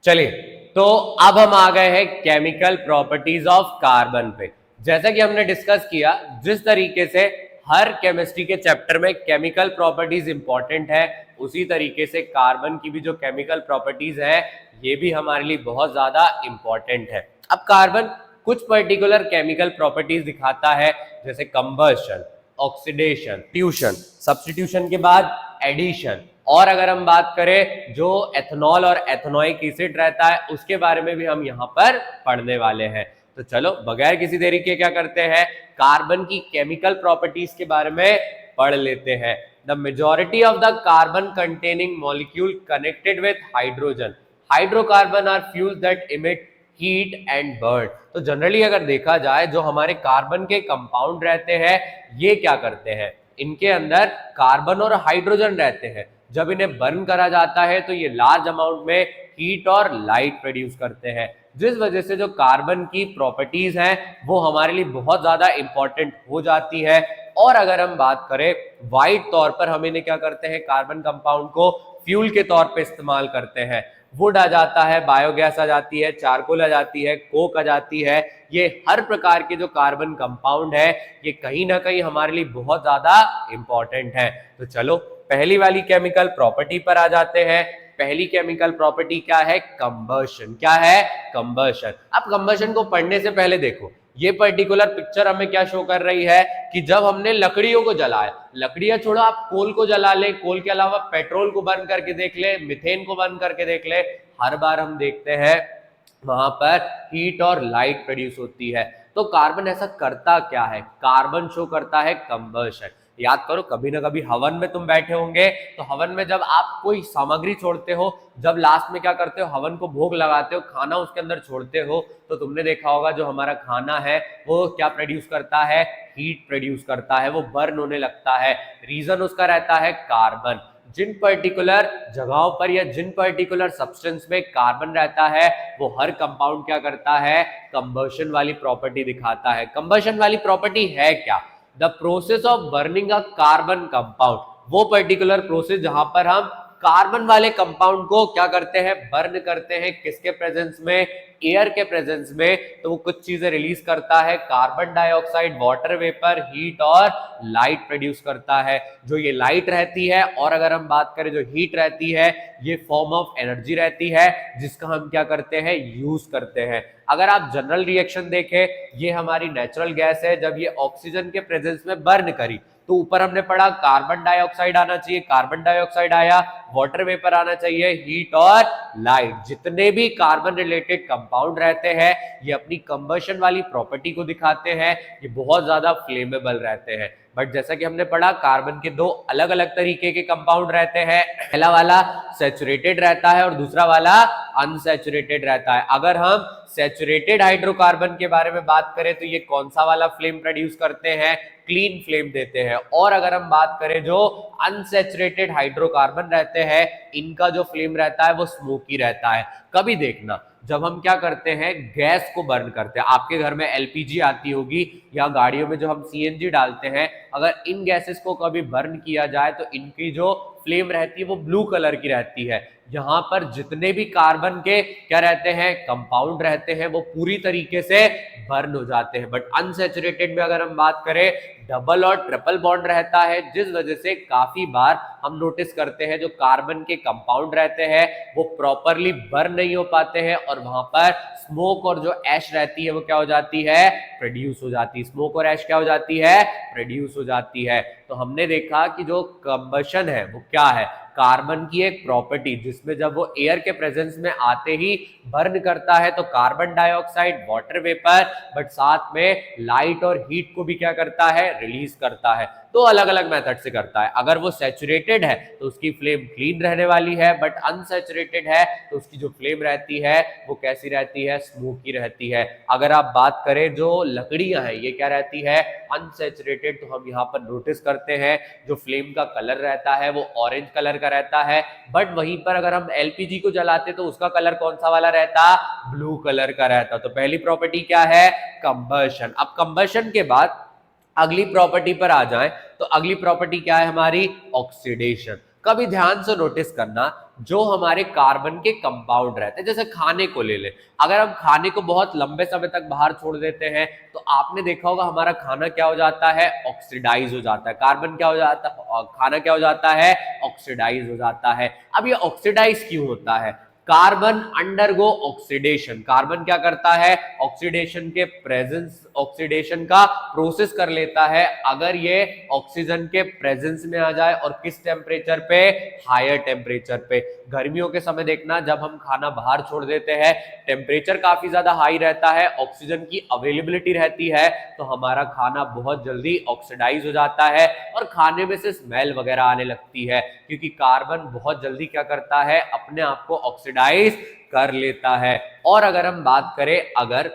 चलिए तो अब हम आ गए हैं केमिकल प्रॉपर्टीज ऑफ कार्बन पे। जैसा कि हमने डिस्कस किया, जिस तरीके से हर केमिस्ट्री के चैप्टर में केमिकल प्रॉपर्टीज इंपॉर्टेंट है, उसी तरीके से कार्बन की भी जो केमिकल प्रॉपर्टीज है ये भी हमारे लिए बहुत ज्यादा इंपॉर्टेंट है। अब कार्बन कुछ पर्टिकुलर केमिकल प्रॉपर्टीज दिखाता है, जैसे कंबशन, ऑक्सीडेशन, फ्यूशन, सब्स्टिट्यूशन के बाद एडिशन। और अगर हम बात करें जो एथेनॉल और एथेनोइक एसिड रहता है उसके बारे में भी हम यहाँ पर पढ़ने वाले हैं। तो चलो बगैर किसी देरी के क्या करते हैं, कार्बन की केमिकल प्रॉपर्टीज के बारे में पढ़ लेते हैं। The majority of the carbon containing molecule connected with hydrogen, hydrocarbon are fuels that emit heat and burn. तो जनरली अगर देखा जाए जो हमारे कार्बन के कंपाउंड रहते हैं ये क्या करते हैं, इनके अंदर कार्बन और हाइड्रोजन रहते हैं। जब इन्हें बर्न करा जाता है तो ये लार्ज अमाउंट में हीट और लाइट प्रोड्यूस करते हैं, जिस वजह से जो कार्बन की प्रॉपर्टीज हैं वो हमारे लिए बहुत ज्यादा इंपॉर्टेंट हो जाती है। और अगर हम बात करें वाइड तौर पर हम इन्हें क्या करते हैं, कार्बन कंपाउंड को फ्यूल के तौर पे इस्तेमाल करते हैं। वुड आ जाता है, बायोगैस आ जाती है, चारकोल आ जाती है, कोक आ जाती है। ये हर प्रकार के जो कार्बन कंपाउंड है ये कहीं ना कहीं हमारे लिए बहुत ज्यादा इंपॉर्टेंट है। तो चलो पहली वाली केमिकल प्रॉपर्टी पर आ जाते हैं। पहली केमिकल प्रॉपर्टी क्या है? कंबशन। क्या है? कंबशन। अब कंबशन को पढ़ने से पहले देखो ये पर्टिकुलर पिक्चर हमें क्या शो कर रही है कि जब हमने लकड़ियों को जलाया, लकड़ियां छोड़ो आप कोल को जला ले, कोल के अलावा पेट्रोल को बर्न करके देख ले, मिथेन को बर्न करके देख ले, हर बार हम देखते हैं वहां पर हीट और लाइट प्रोड्यूस होती है। तो कार्बन ऐसा करता क्या है? कार्बन शो करता है कंबशन। याद करो कभी ना कभी हवन में तुम बैठे होंगे, तो हवन में जब आप कोई सामग्री छोड़ते हो, जब लास्ट में क्या करते हो, हवन को भोग लगाते हो, खाना उसके अंदर छोड़ते हो, तो तुमने देखा होगा जो हमारा खाना है वो क्या प्रोड्यूस करता है? हीट प्रोड्यूस करता है, वो बर्न होने लगता है। रीजन उसका रहता है कार्बन। जिन पर्टिकुलर जगहों पर या जिन पर्टिकुलर सब्सटेंस में कार्बन रहता है वो हर कंपाउंड क्या करता है? कंबशन वाली प्रॉपर्टी दिखाता है। कंबशन वाली प्रॉपर्टी है क्या? The process of burning a carbon compound, वो पर्टिकुलर प्रोसेस जहां पर हम कार्बन वाले कंपाउंड को क्या करते हैं? बर्न करते हैं। किसके प्रेजेंस में? एयर के प्रेजेंस में। तो वो कुछ चीजें रिलीज करता है, carbon dioxide, water vapour, heat और लाइट प्रोड्यूस करता है। जो ये लाइट रहती है और अगर हम बात करें जो हीट रहती है, ये फॉर्म ऑफ एनर्जी रहती है जिसका हम क्या करते हैं? यूज करते हैं। अगर आप जनरल रिएक्शन देखें, ये हमारी नेचुरल गैस है, जब ये ऑक्सीजन के प्रेजेंस में बर्न करी तो ऊपर हमने पढ़ा कार्बन डाइऑक्साइड आना चाहिए, कार्बन डाइऑक्साइड आया, वाटर वेपर आना चाहिए, हीट और लाइट। जितने भी कार्बन रिलेटेड कंपाउंड रहते हैं ये अपनी कंबशन वाली प्रॉपर्टी को दिखाते हैं, ये बहुत ज्यादा फ्लेमेबल रहते हैं। बट जैसा कि हमने पढ़ा कार्बन के दो अलग अलग तरीके के कंपाउंड रहते हैं। पहला वाला सैचुरेटेड रहता है और दूसरा वाला अनसैचुरेटेड रहता है। अगर हम सैचुरेटेड हाइड्रोकार्बन के बारे में बात करें तो ये कौन सा वाला फ्लेम प्रोड्यूस करते हैं? क्लीन फ्लेम देते हैं। और अगर हम बात करें जो अनसैचुरेटेड हाइड्रोकार्बन रहते हैं, इनका जो फ्लेम रहता है वो स्मोकी रहता है। कभी देखना जब हम क्या करते हैं? गैस को बर्न करते हैं, आपके घर में एलपीजी आती होगी या गाड़ियों में जो हम सीएनजी डालते हैं, अगर इन गैसेस को कभी बर्न किया जाए तो इनकी जो फ्लेम रहती है वो ब्लू कलर की रहती है। यहां पर जितने भी कार्बन के क्या रहते हैं? कंपाउंड रहते हैं, वो पूरी तरीके से बर्न हो जाते हैं। बट अनसैचुरेटेड में अगर हम बात करें, डबल और ट्रिपल बॉन्ड रहता है, जिस वजह से काफी बार हम नोटिस करते हैं जो कार्बन के कंपाउंड रहते हैं वो प्रॉपरली बर्न नहीं हो पाते हैं और वहां पर स्मोक और जो ऐश रहती है वो क्या हो जाती है? प्रोड्यूस हो जाती है। स्मोक और ऐश क्या हो जाती है? प्रोड्यूस हो जाती है। तो हमने देखा कि जो कंबशन है वो क्या है? कार्बन की एक प्रॉपर्टी जिसमें जब वो एयर के प्रेजेंस में आते ही बर्न करता है तो carbon dioxide, water vapour, but साथ में लाइट और हीट को भी क्या करता है? रिलीज करता है। तो अलग अलग मेथड से करता है। अगर वो सैचुरेटेड है तो उसकी फ्लेम क्लीन रहने वाली है, बट अनसैचुरेटेड है तो उसकी जो फ्लेम रहती है वो कैसी रहती है? स्मोकी रहती है। अगर आप बात करें जो लकड़ियां हैं ये क्या रहती है? अनसैचुरेटेड। तो हम यहाँ पर नोटिस करते हैं जो फ्लेम का कलर रहता है वो ऑरेंज कलर का रहता है, बट वहीं पर अगर हम एलपीजी को जलाते तो उसका कलर कौन सा वाला रहता? ब्लू कलर का रहता। तो पहली प्रॉपर्टी क्या है? कंबशन। अब कंबशन के बाद अगली प्रॉपर्टी पर आ जाएं तो अगली प्रॉपर्टी क्या है हमारी? ऑक्सीडेशन। कभी ध्यान से नोटिस करना जो हमारे कार्बन के कंपाउंड रहते हैं, जैसे खाने को ले ले, अगर हम खाने को बहुत लंबे समय तक बाहर छोड़ देते हैं तो आपने देखा होगा हमारा खाना क्या हो जाता है? ऑक्सीडाइज हो जाता है। कार्बन क्या हो जाता है? खाना क्या हो जाता है? ऑक्सीडाइज हो जाता है। अब ये ऑक्सीडाइज क्यों होता है? Carbon undergo oxidation. कार्बन क्या करता है? ऑक्सीडेशन के प्रेजेंस, ऑक्सीडेशन का प्रोसेस कर लेता है अगर ये ऑक्सीजन के प्रेजेंस में आ जाए। और किस टेम्परेचर पे? हायर टेम्परेचर पे। गर्मियों के समय देखना जब हम खाना बाहर छोड़ देते हैं टेम्परेचर काफी ज्यादा हाई रहता है, ऑक्सीजन की अवेलेबिलिटी रहती है, तो हमारा खाना बहुत जल्दी ऑक्सीडाइज हो जाता है और खाने में से स्मेल वगैरह आने लगती है, क्योंकि कार्बन बहुत जल्दी क्या करता है? अपने आप को ऑक्सीडाइज कर लेता है। और अगर हम बात करें अगर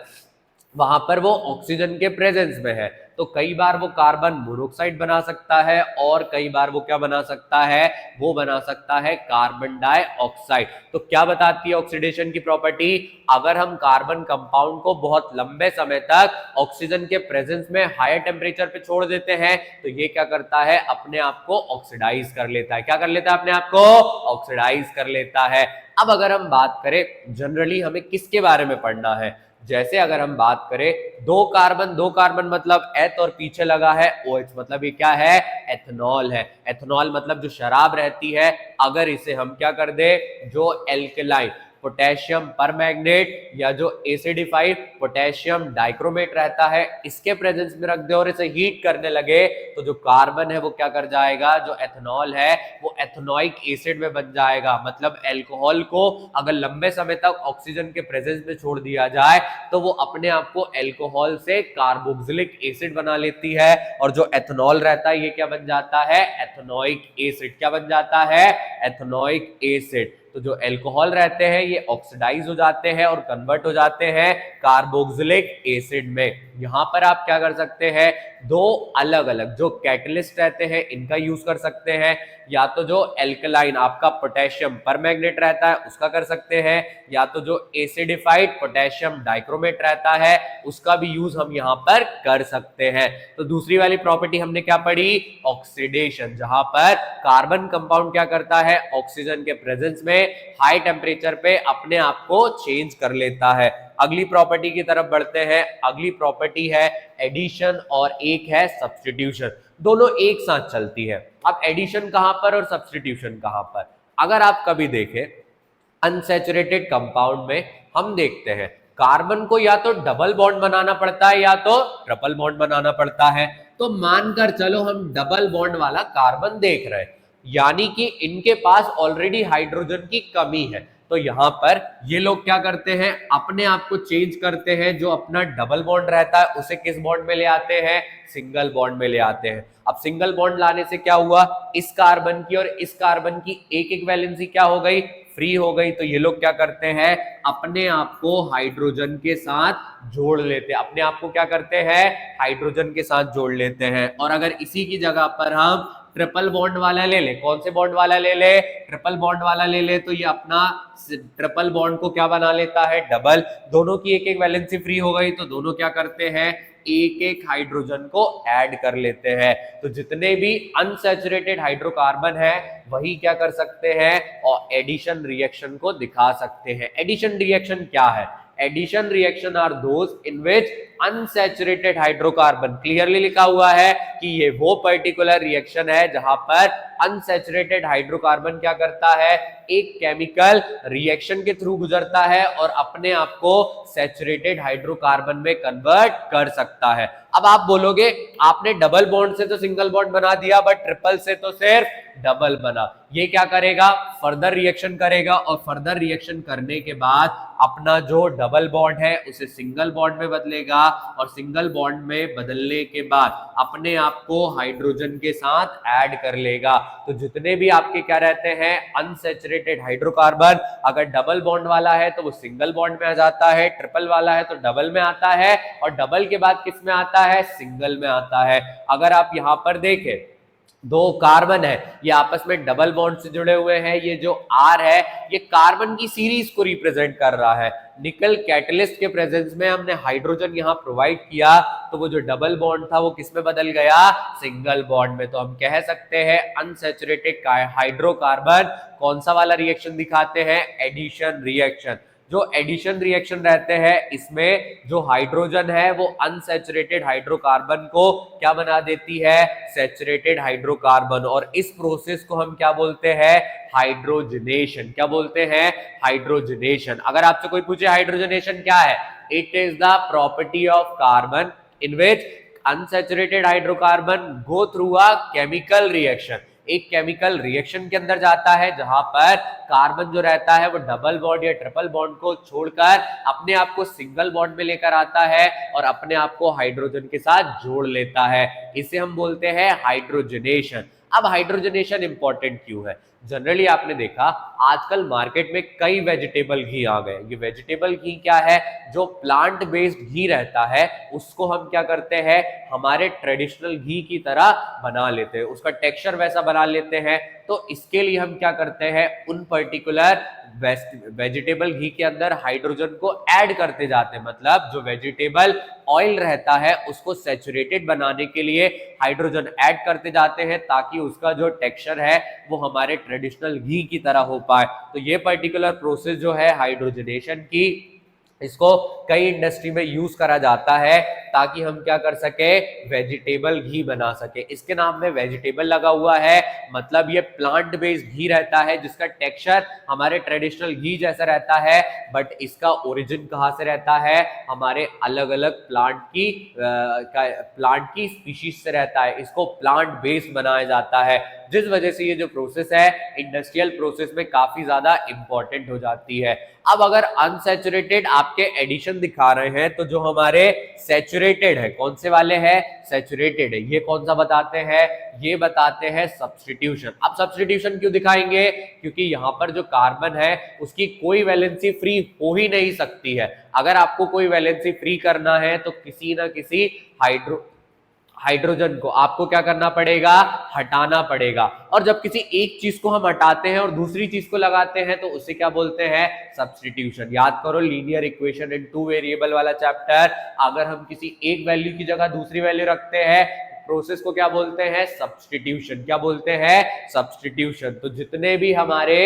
वहां पर वो ऑक्सीजन के प्रेजेंस में है, तो कई बार वो कार्बन मोनोऑक्साइड बना सकता है और कई बार वो क्या बना सकता है, वो बना सकता है कार्बन डाइऑक्साइड। तो क्या बताती है ऑक्सीडेशन की प्रॉपर्टी, अगर हम कार्बन कंपाउंड को बहुत लंबे समय तक ऑक्सीजन के प्रेजेंस में हायर टेम्परेचर पे छोड़ देते हैं तो ये क्या करता है, अपने आप को ऑक्सीडाइज कर लेता है। क्या कर लेता है, अपने आप को ऑक्सीडाइज कर लेता है। अब अगर हम बात करें जनरली हमें किसके बारे में पढ़ना है, जैसे अगर हम बात करें दो कार्बन मतलब एथ और पीछे लगा है OH, मतलब ये क्या है, एथेनॉल है। एथेनॉल मतलब जो शराब रहती है, अगर इसे हम क्या कर दे, जो एल्कलाइन पोटेशियम परमैंगनेट या जो एसिडिफाइड पोटेशियम डाइक्रोमेट रहता है, इसके प्रेजेंस में रख दे और इसे हीट करने लगे तो जो कार्बन है वो क्या कर जाएगा, जो एथेनॉल है वो एथेनोइक एसिड में बन जाएगा। मतलब एल्कोहल को अगर लंबे समय तक ऑक्सीजन के प्रेजेंस में छोड़ दिया जाए तो वो अपने आप को एल्कोहल से कार्बोक्सिलिक एसिड बना लेती है और जो एथेनॉल रहता है ये क्या बन जाता है, एथेनोइक एसिड। क्या बन जाता है, एथेनोइक एसिड। तो जो एल्कोहल रहते हैं ये ऑक्सीडाइज हो जाते हैं और कन्वर्ट हो जाते हैं कार्बोक्सिलिक एसिड में। यहां पर आप क्या कर सकते हैं, दो अलग अलग जो कैटलिस्ट रहते हैं इनका यूज कर सकते हैं, या तो जो एल्कलाइन आपका पोटेशियम परमैंगनेट रहता है उसका कर सकते हैं, या तो जो एसिडिफाइड पोटेशियम डाइक्रोमेट रहता है उसका भी यूज हम यहां पर कर सकते हैं। तो दूसरी वाली प्रॉपर्टी हमने क्या पढ़ी, ऑक्सीडेशन, जहां पर कार्बन कंपाउंड क्या करता है, ऑक्सीजन के प्रेजेंस में हाई टेम्परेचर पे अपने आप को चेंज कर लेता है। अगली प्रॉपर्टी की तरफ बढ़ते हैं। अगली प्रॉपर्टी है एडिशन और एक है सब्स्टिट्यूशन, दोनों एक साथ चलती है। अब एडिशन कहां पर और सब्स्टिट्यूशन कहां पर, अगर आप कभी देखें अनसैचुरेटेड कंपाउंड में हम देखते हैं कार्बन को या तो डबल बॉन्ड बनाना पड़ता है या तो ट्रिपल बॉन्ड बनाना पड़ता है। तो मानकर चलो हम डबल बॉन्ड वाला कार्बन देख रहे हैं, यानी कि इनके पास ऑलरेडी हाइड्रोजन की कमी है। तो यहां पर ये लोग क्या करते हैं, अपने आप को चेंज करते हैं, जो अपना डबल बॉन्ड रहता है उसे किस बॉन्ड में ले आते हैं, सिंगल बॉन्ड में ले आते हैं। अब सिंगल बॉन्ड लाने से क्या हुआ, इस कार्बन की और इस कार्बन की एक एक वैलेंसी क्या हो गई, फ्री हो गई। तो ये लोग क्या करते हैं, अपने आप को हाइड्रोजन के साथ जोड़ लेते हैं, अपने आप को क्या करते हैं, हाइड्रोजन के साथ जोड़ लेते हैं। और अगर इसी की जगह पर हम ट्रिपल बॉन्ड वाला ले ले, कौन से बॉन्ड वाला ले ले, ट्रिपल बॉन्ड वाला ले ले, तो ये अपना ट्रिपल बॉन्ड को क्या बना लेता है, डबल। दोनों की एक एक वैलेंसी फ्री हो गई तो दोनों क्या करते हैं, एक एक हाइड्रोजन को ऐड कर लेते हैं। तो जितने भी अनसैचुरेटेड हाइड्रोकार्बन है वही क्या कर सकते हैं, और एडिशन रिएक्शन को दिखा सकते हैं। एडिशन रिएक्शन क्या है, addition reaction are those in which unsaturated hydrocarbon, clearly लिखा हुआ है कि ये वो पर्टिकुलर रिएक्शन है जहां पर अनसैचुरेटेड हाइड्रोकार्बन क्या करता है, एक केमिकल रिएक्शन के थ्रू गुजरता है और अपने आप को सैचुरेटेड हाइड्रोकार्बन में कन्वर्ट कर सकता है। अब आप बोलोगे आपने डबल बॉन्ड से तो सिंगल बॉन्ड बना दिया बट ट्रिपल से तो सिर्फ डबल बना। ये क्या करेगा, फर्दर रिएक्शन करेगा और फर्दर रिएक्शन करने के बाद अपना जो डबल बॉन्ड है उसे सिंगल बॉन्ड में बदलेगा और सिंगल बॉन्ड में बदलने के बाद अपने आप को हाइड्रोजन के साथ ऐड कर लेगा। तो जितने भी आपके क्या रहते हैं अनसैचुरेटेड हाइड्रोकार्बन, अगर डबल बॉन्ड वाला है तो वो सिंगल बॉन्ड में आ जाता है, ट्रिपल वाला है तो डबल में आता है और डबल के बाद किस में आता है, सिंगल में आता है। अगर आप यहां पर देखें दो कार्बन है ये आपस में डबल बॉन्ड से जुड़े हुए हैं, ये जो R है ये कार्बन की सीरीज को रिप्रेजेंट कर रहा है। निकल कैटलिस्ट के प्रेजेंस में हमने हाइड्रोजन यहां प्रोवाइड किया तो वो जो डबल बॉन्ड था वो किस में बदल गया, सिंगल बॉन्ड में। तो हम कह सकते हैं अनसैचुरेटेड हाइड्रोकार्बन कौन सा वाला रिएक्शन दिखाते हैं, एडिशन रिएक्शन। जो एडिशन रिएक्शन रहते हैं इसमें जो हाइड्रोजन है वो अनसैचुरेटेड हाइड्रोकार्बन को क्या बना देती है, सैचुरेटेड हाइड्रोकार्बन। और इस प्रोसेस को हम क्या बोलते हैं, हाइड्रोजनेशन। क्या बोलते हैं, हाइड्रोजनेशन। अगर आपसे कोई पूछे हाइड्रोजनेशन क्या है, it is the property of carbon in which unsaturated hydrocarbon go through a chemical reaction, एक केमिकल रिएक्शन के अंदर जाता है जहां पर कार्बन जो रहता है वो डबल बॉन्ड या ट्रिपल बॉन्ड को छोड़कर अपने आप को सिंगल बॉन्ड में लेकर आता है और अपने आप को हाइड्रोजन के साथ जोड़ लेता है। इसे हम बोलते हैं हाइड्रोजनेशन। अब हाइड्रोजनेशन इंपॉर्टेंट क्यों है? जनरली आपने देखा आजकल मार्केट में कई वेजिटेबल घी आ गए। ये वेजिटेबल घी क्या है? जो प्लांट बेस्ड घी रहता है उसको हम क्या करते हैं, हमारे ट्रेडिशनल घी की तरह बना लेते हैं, उसका टेक्सचर वैसा बना लेते हैं। तो इसके लिए हम क्या करते हैं, उन पर्टिकुलर वेजिटेबल घी के अंदर हाइड्रोजन को ऐड करते जाते हैं। मतलब जो वेजिटेबल ऑयल रहता है उसको सैचुरेटेड बनाने के लिए हाइड्रोजन ऐड करते जाते हैं ताकि उसका जो टेक्सचर है वो हमारे ट्रेडिशनल घी की तरह हो पाए। तो ये पर्टिकुलर प्रोसेस जो है हाइड्रोजनेशन की, इसको कई इंडस्ट्री में यूज करा जाता है ताकि हम क्या कर सके, वेजिटेबल घी बना सके। इसके नाम में वेजिटेबल लगा हुआ है, मतलब ये प्लांट बेस्ड घी रहता है जिसका टेक्सचर हमारे ट्रेडिशनल घी जैसा रहता है, बट इसका ओरिजिन कहाँ से रहता है, हमारे अलग अलग प्लांट की स्पीशीज से रहता है। इसको प्लांट बेस्ड बनाया जाता है, जिस वजह से ये जो प्रोसेस है इंडस्ट्रियल प्रोसेस में काफी ज्यादा इंपॉर्टेंट हो जाती है। अब अगर अनसैचुरेटेड आपके एडिशन दिखा रहे हैं तो जो हमारे सैचुरेटेड है, कौन से वाले हैं, सैचुरेटेड है, ये कौन सा बताते हैं, ये बताते हैं सब्स्टिट्यूशन। अब सब्स्टिट्यूशन क्यों दिखाएंगे, क्योंकि यहां पर जो कार्बन है उसकी कोई वैलेंसी फ्री हो ही नहीं सकती है। अगर आपको कोई वैलेंसी फ्री करना है तो किसी ना किसी हाइड्रोजन को आपको क्या करना पड़ेगा, हटाना पड़ेगा। और जब किसी एक चीज को हम हटाते हैं और दूसरी चीज को लगाते हैं तो उसे क्या बोलते हैं, सब्स्टिट्यूशन। याद करो linear equation in two variable वाला चैप्टर, अगर हम किसी एक वैल्यू की जगह दूसरी वैल्यू रखते हैं प्रोसेस को क्या बोलते हैं, सब्स्टिट्यूशन। क्या बोलते हैं, सब्स्टिट्यूशन। तो जितने भी हमारे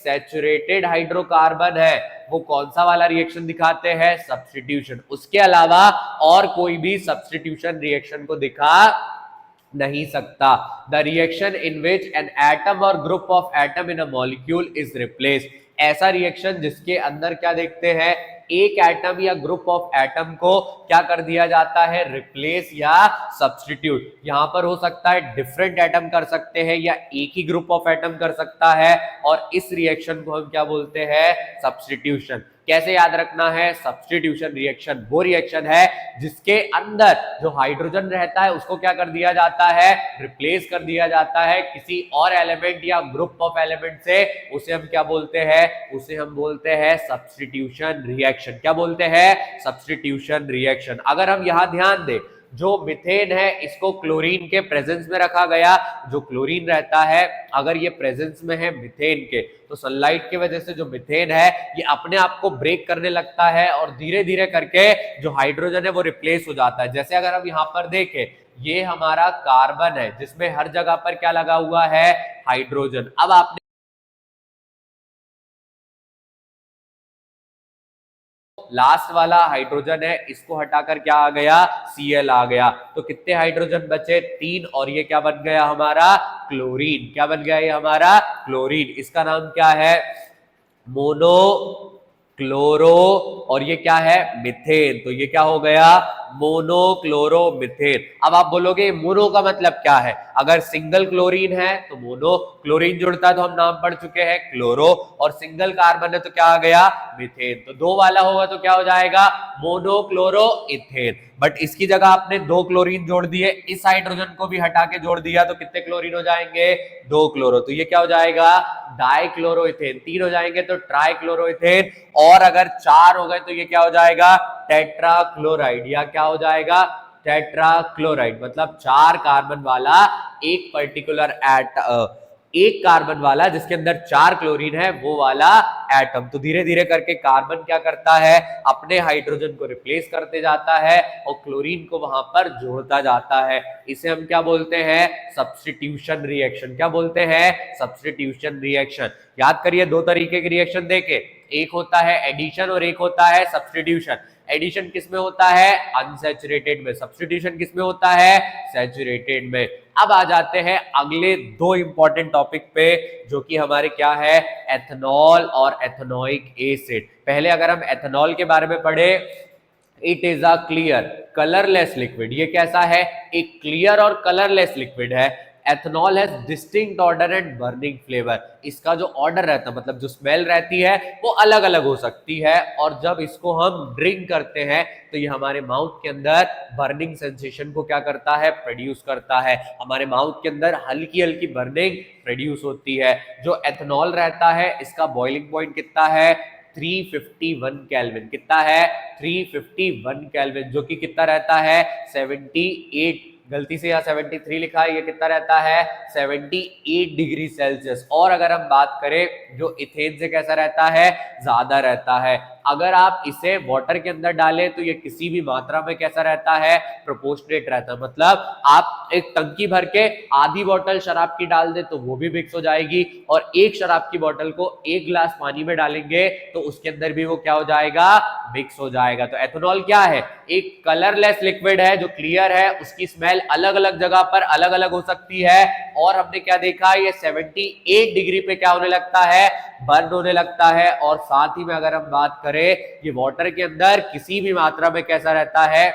सैचुरेटेड हाइड्रोकार्बन है वो कौन सा वाला रिएक्शन दिखाते हैं, सब्स्टिट्यूशन। उसके अलावा और कोई भी सब्स्टिट्यूशन रिएक्शन को दिखा नहीं सकता। The reaction in which an atom or group of atom in a molecule is replaced, ऐसा रिएक्शन जिसके अंदर क्या देखते हैं, एक एटम या ग्रुप ऑफ एटम को क्या कर दिया जाता है, रिप्लेस या सब्स्टिट्यूट। यहां पर हो सकता है डिफरेंट एटम कर सकते हैं या एक ही ग्रुप ऑफ एटम कर सकता है, और इस रिएक्शन को हम क्या बोलते हैं, सब्स्टिट्यूशन। कैसे याद रखना है, सब्स्टिट्यूशन रिएक्शन वो रिएक्शन है जिसके अंदर जो हाइड्रोजन रहता है उसको क्या कर दिया जाता है, रिप्लेस कर दिया जाता है किसी और एलिमेंट या ग्रुप ऑफ एलिमेंट से। उसे हम क्या बोलते हैं, उसे हम बोलते हैं सब्स्टिट्यूशन रिएक्शन। क्या बोलते हैं, सब्स्टिट्यूशन रिएक्शन। अगर हम यहां ध्यान दें, जो मीथेन है इसको क्लोरीन के प्रेजेंस में रखा गया। जो क्लोरीन रहता है अगर ये प्रेजेंस में है मीथेन के, तो सनलाइट की वजह से जो मीथेन है ये अपने आप को ब्रेक करने लगता है और धीरे धीरे करके जो हाइड्रोजन है वो रिप्लेस हो जाता है। जैसे अगर हम यहां पर देखें, ये हमारा कार्बन है जिसमें हर जगह पर क्या लगा हुआ है, हाइड्रोजन। अब आपने लास्ट वाला हाइड्रोजन है इसको हटाकर क्या आ गया, Cl आ गया। तो कितने हाइड्रोजन बचे, 3, और ये क्या बन गया हमारा, क्लोरीन। क्या बन गया ये हमारा, क्लोरीन। इसका नाम क्या है, मोनो क्लोरो, और ये क्या है, मिथेन। तो ये क्या हो गया, मोनोक्लोरोमिथेन। अब आप बोलोगे मोनो का मतलब क्या है, अगर सिंगल क्लोरीन है तो मोनो, क्लोरीन जुड़ता है तो हम नाम पढ़ चुके हैं क्लोरो, और सिंगल कार्बन है तो क्या आ गया, मिथेन। तो 2 वाला होगा तो क्या हो जाएगा, मोनोक्लोरोइथेन। बट इसकी जगह आपने 2 क्लोरीन जोड़ दिए, इस हाइड्रोजन को भी हटा के जोड़ दिया तो कितने क्लोरीन हो जाएंगे, 2 क्लोरो। तो ये क्या हो जाएगा, डाइक्लोरोइथेन। 3 हो जाएंगे तो ट्राइक्लोरोइथेन, और अगर 4 हो गए तो ये क्या हो जाएगा, टेट्राक्लोराइड। या क्या हो जाएगा, टेट्राक्लोराइड। मतलब 4 कार्बन वाला एक पर्टिकुलर एक कार्बन वाला जिसके अंदर 4 क्लोरीन है वो वाला एटम। तो धीरे धीरे करके कार्बन क्या करता है, अपने हाइड्रोजन को रिप्लेस करते जाता है और क्लोरीन को वहां पर जोड़ता जाता है। इसे हम क्या बोलते हैं, सब्स्टिट्यूशन रिएक्शन। क्या बोलते हैं, सब्स्टिट्यूशन रिएक्शन। याद करिए 2 तरीके के रिएक्शन देखे, एक होता है एडिशन और एक होता है सब्स्टिट्यूशन। एडिशन किस में होता है, अनसैचुरेटेड में। सब्स्टिट्यूशन किस में होता है, सैचुरेटेड में। अब आ जाते हैं अगले 2 इंपॉर्टेंट टॉपिक पे, जो कि हमारे क्या है, एथेनॉल और एथेनोइक एसिड। पहले अगर हम एथेनॉल के बारे में पढ़े, it is a clear colourless liquid. ये कैसा है, एक क्लियर और कलरलेस लिक्विड है। Ethanol has distinct order and burning flavour. इसका जो ऑर्डर रहता है मतलब जो स्मेल रहती है वो अलग अलग हो सकती है, और जब इसको हम ड्रिंक करते हैं तो ये हमारे माउथ के अंदर बर्निंग सेंसेशन को क्या करता है, प्रोड्यूस करता है। हमारे माउथ के अंदर हल्की हल्की बर्निंग प्रोड्यूस होती है। जो एथेनॉल रहता है इसका बॉइलिंग पॉइंट कितना है, 351 केल्विन। कितना है, 351 केल्विन, जो कि कितना रहता है, 78, गलती से यहाँ 73 लिखा है, ये कितना रहता है, 78 डिग्री सेल्सियस। और अगर हम बात करें जो इथेन से कैसा रहता है, ज्यादा रहता है। अगर आप इसे वाटर के अंदर डालें तो ये किसी भी मात्रा में कैसा रहता है, प्रोपोर्शनेट रहता है। मतलब आप एक टंकी भर के आधी बोतल शराब की डाल दे तो वो भी मिक्स हो जाएगी, और एक शराब की बोतल को एक गिलास पानी में डालेंगे तो उसके अंदर भी वो क्या हो जाएगा, मिक्स हो जाएगा। तो एथेनॉल क्या है, एक कलरलेस लिक्विड है जो क्लियर है, उसकी स्मेल अलग अलग जगह पर अलग अलग हो सकती है। और हमने क्या देखा, ये 78 डिग्री पे क्या होने लगता है, बर्न होने लगता है। और साथ ही में अगर हम बात करें ये वाटर के अंदर किसी भी मात्रा में कैसा रहता है,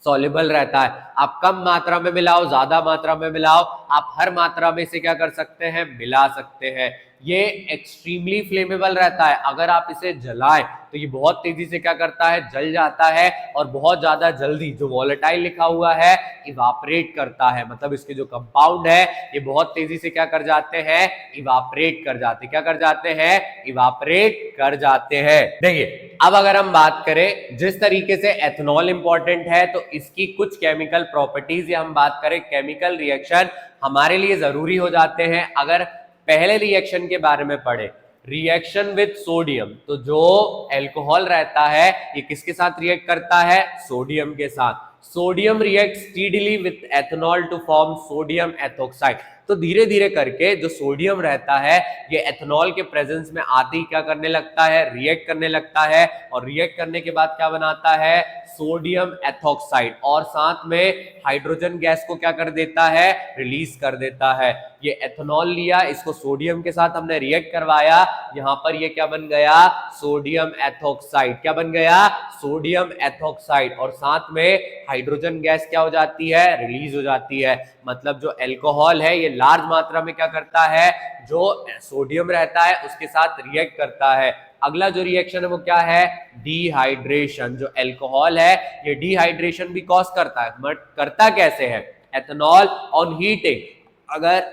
सॉल्युबल रहता है। आप कम मात्रा में मिलाओ, ज्यादा मात्रा में मिलाओ, आप हर मात्रा में इसे क्या कर सकते हैं, मिला सकते हैं। ये एक्सट्रीमली फ्लेमेबल रहता है। अगर आप इसे जलाएं तो ये बहुत तेजी से क्या करता है, जल जाता है, और बहुत ज्यादा जल्दी जो वॉलेटाइल लिखा हुआ है इवापरेट करता है। मतलब इसके जो कंपाउंड है ये बहुत तेजी से क्या कर जाते हैं, इवापरेट कर जाते हैं। क्या कर जाते हैं, इवापरेट कर जाते हैं। देखिए अब अगर हम बात करें जिस तरीके से एथेनॉल इंपॉर्टेंट है तो इसकी कुछ केमिकल प्रॉपर्टीज या हम बात करें केमिकल रिएक्शन हमारे लिए जरूरी हो जाते हैं। अगर पहले रिएक्शन के बारे में पढ़े, रिएक्शन विद सोडियम, तो जो एल्कोहल रहता है ये किसके साथ रिएक्ट करता है, सोडियम के साथ। Sodium react speedily with ethanol to form sodium ethoxide. तो धीरे धीरे करके जो सोडियम रहता है ये एथेनॉल के प्रेजेंस में आते ही क्या करने लगता है, रिएक्ट करने लगता है, और रिएक्ट करने के बाद क्या बनाता है, सोडियम एथोक्साइड, और साथ में हाइड्रोजन गैस को क्या कर देता है, रिलीज कर देता है। ये एथेनॉल लिया, इसको सोडियम के साथ हमने रिएक्ट करवाया, यहां पर ये क्या बन गया, सोडियम एथोक्साइड। क्या बन गया, सोडियम एथोक्साइड, और साथ में हाइड्रोजन गैस क्या हो जाती है, रिलीज हो जाती है। मतलब जो एल्कोहल है ये लार्ज मात्रा में क्या करता है, जो सोडियम रहता है उसके साथ रिएक्ट करता है। अगला जो रिएक्शन है वो क्या है, डिहाइड्रेशन। जो एल्कोहल है ये डिहाइड्रेशन भी कॉज करता है, बट करता कैसे है, एथेनॉल ऑन हीटिंग, अगर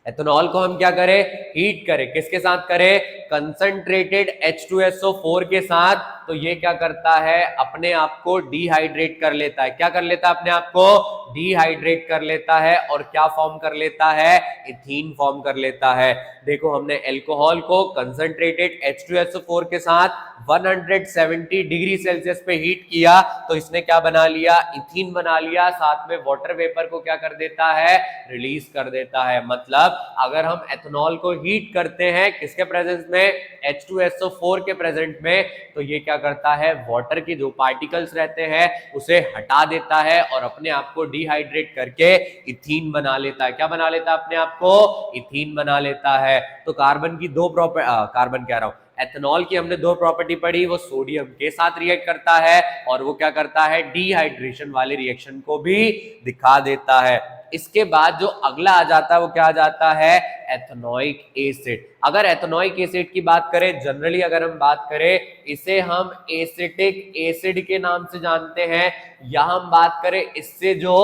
एथेनॉल को हम क्या करें, हीट करें, किसके साथ करें, कंसंट्रेटेड H2SO4 के साथ, तो ये क्या करता है, अपने आप को डिहाइड्रेट कर लेता है। क्या कर लेता है, अपने आप को डिहाइड्रेट कर लेता है, और क्या फॉर्म कर लेता है, इथीन फॉर्म कर लेता है। देखो हमने एल्कोहल को कंसंट्रेटेड H2SO4 के साथ 170 डिग्री सेल्सियस पे हीट किया तो इसने क्या बना लिया, इथीन बना लिया, साथ में वाटर वेपर को क्या कर देता है, रिलीज कर देता है। मतलब अगर हम एथेनॉल को हीट करते हैं किसके प्रेजेंस में, H2SO4 के प्रेजेंट में, तो ये क्या करता है, वाटर के जो पार्टिकल्स रहते हैं उसे हटा देता है और अपने आप को डिहाइड्रेट करके इथीन बना लेता है। क्या बना लेता है, अपने आप को इथीन बना लेता है। तो कार्बन की दो कार्बन कह रहा हूं, एथेनॉल की हमने दो प्रॉपर्टी पढ़ी, वो सोडियम के साथ रिएक्ट करता है और वो क्या करता है, डिहाइड्रेशन वाले रिएक्शन को भी दिखा देता है। इसके बाद जो अगला आ जाता है वो क्या आ जाता है, एथेनोइक एसिड। अगर एथेनोइक एसिड की बात करें, जनरली अगर हम बात करें इसे हम एसिटिक एसिड के नाम से जानते हैं, या हम बात करें इससे जो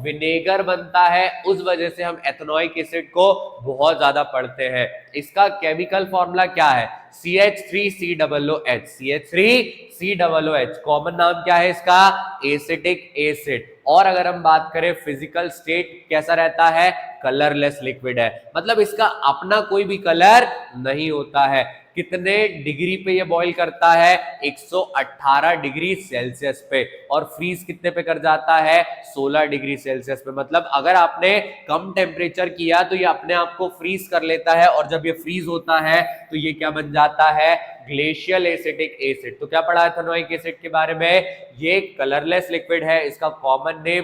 विनेगर बनता है उस वजह से हम एथेनोइक एसिड को बहुत ज्यादा पढ़ते हैं। इसका केमिकल फॉर्मूला क्या है, CH3COOH, CH3COOH, कॉमन नाम क्या है इसका, एसिटिक एसिड। और अगर हम बात करें फिजिकल स्टेट कैसा रहता है, कलरलेस लिक्विड है, मतलब इसका अपना कोई भी कलर नहीं होता है। कितने डिग्री पे ये बॉईल करता है, 118 डिग्री सेल्सियस पे, और फ्रीज कितने पे कर जाता है, 16 डिग्री सेल्सियस पे। मतलब अगर आपने कम टेम्परेचर किया तो ये अपने आप को फ्रीज कर लेता है, और जब ये फ्रीज होता है तो ये क्या बन जाता है, ग्लेशियल एसिटिक एसिड। तो क्या पढ़ा एथेनोइक एसिड के बारे में, ये कलरलेस लिक्विड है, इसका कॉमन नेम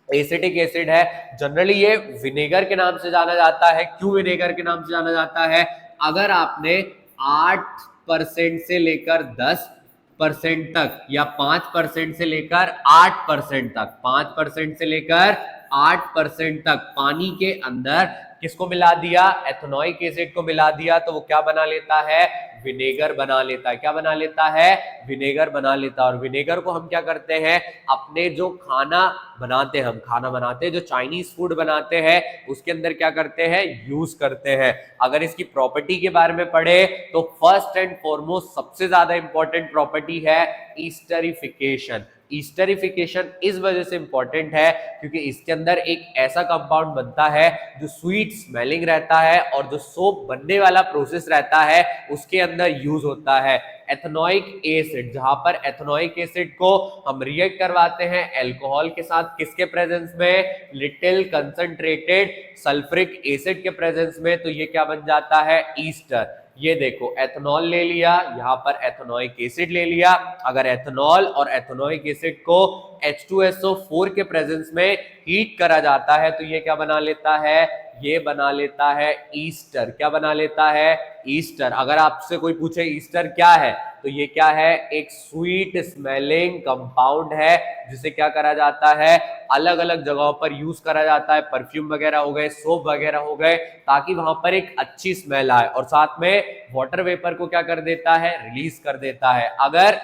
एसिटिक एसिड है। जनरली ये विनेगर के नाम से जाना जाता है। क्यों विनेगर के नाम से जाना जाता है, अगर आपने 8% से लेकर 10% तक, या 5% से लेकर 8% तक, 5% से लेकर 8% तक पानी के अंदर किसको मिला दिया, एथेनोइक एसिड को मिला दिया, तो वो क्या बना लेता है, विनेगर बना लेता है। क्या बना लेता है, विनेगर बना लेता है। और विनेगर को हम क्या करते हैं, अपने जो खाना बनाते हैं, हम खाना बनाते हैं, जो चाइनीज फूड बनाते हैं उसके अंदर क्या करते हैं, यूज करते हैं। अगर इसकी प्रॉपर्टी के बारे में पढ़े तो फर्स्ट एंड फॉरमोस्ट सबसे ज्यादा इंपॉर्टेंट प्रॉपर्टी है ईस्टरिफिकेशन। ईस्टरिफिकेशन इस वजह से इंपॉर्टेंट है क्योंकि इसके अंदर एक ऐसा कंपाउंड बनता है जो स्वीट स्मेलिंग रहता है और जो सोप बनने वाला प्रोसेस रहता है उसके अंदर यूज होता है। एथेनोइक एसिड, जहां पर एथेनोइक एसिड को हम रिएक्ट करवाते हैं अल्कोहल के साथ, किसके प्रेजेंस में, लिटिल कंसंट्रेटेड सल्फ्रिक एसिड के प्रेजेंस में, तो ये क्या बन जाता है, ईस्टर। ये देखो एथेनॉल ले लिया, यहां पर एथेनोइक एसिड ले लिया। अगर एथेनॉल और एथेनोइक एसिड को H2SO4 के प्रेजेंस में हीट करा जाता है तो ये क्या बना लेता है, ये बना लेता है ईस्टर। क्या बना लेता है, ईस्टर। अगर आपसे कोई पूछे ईस्टर क्या है तो ये क्या है, एक स्वीट स्मेलिंग कंपाउंड है जिसे क्या करा जाता है, अलग अलग जगहों पर यूज करा जाता है, परफ्यूम वगैरह हो गए, सोप वगैरह हो गए, ताकि वहां पर एक अच्छी स्मेल आए। और साथ में वाटर वेपर को क्या कर देता है, रिलीज कर देता है। अगर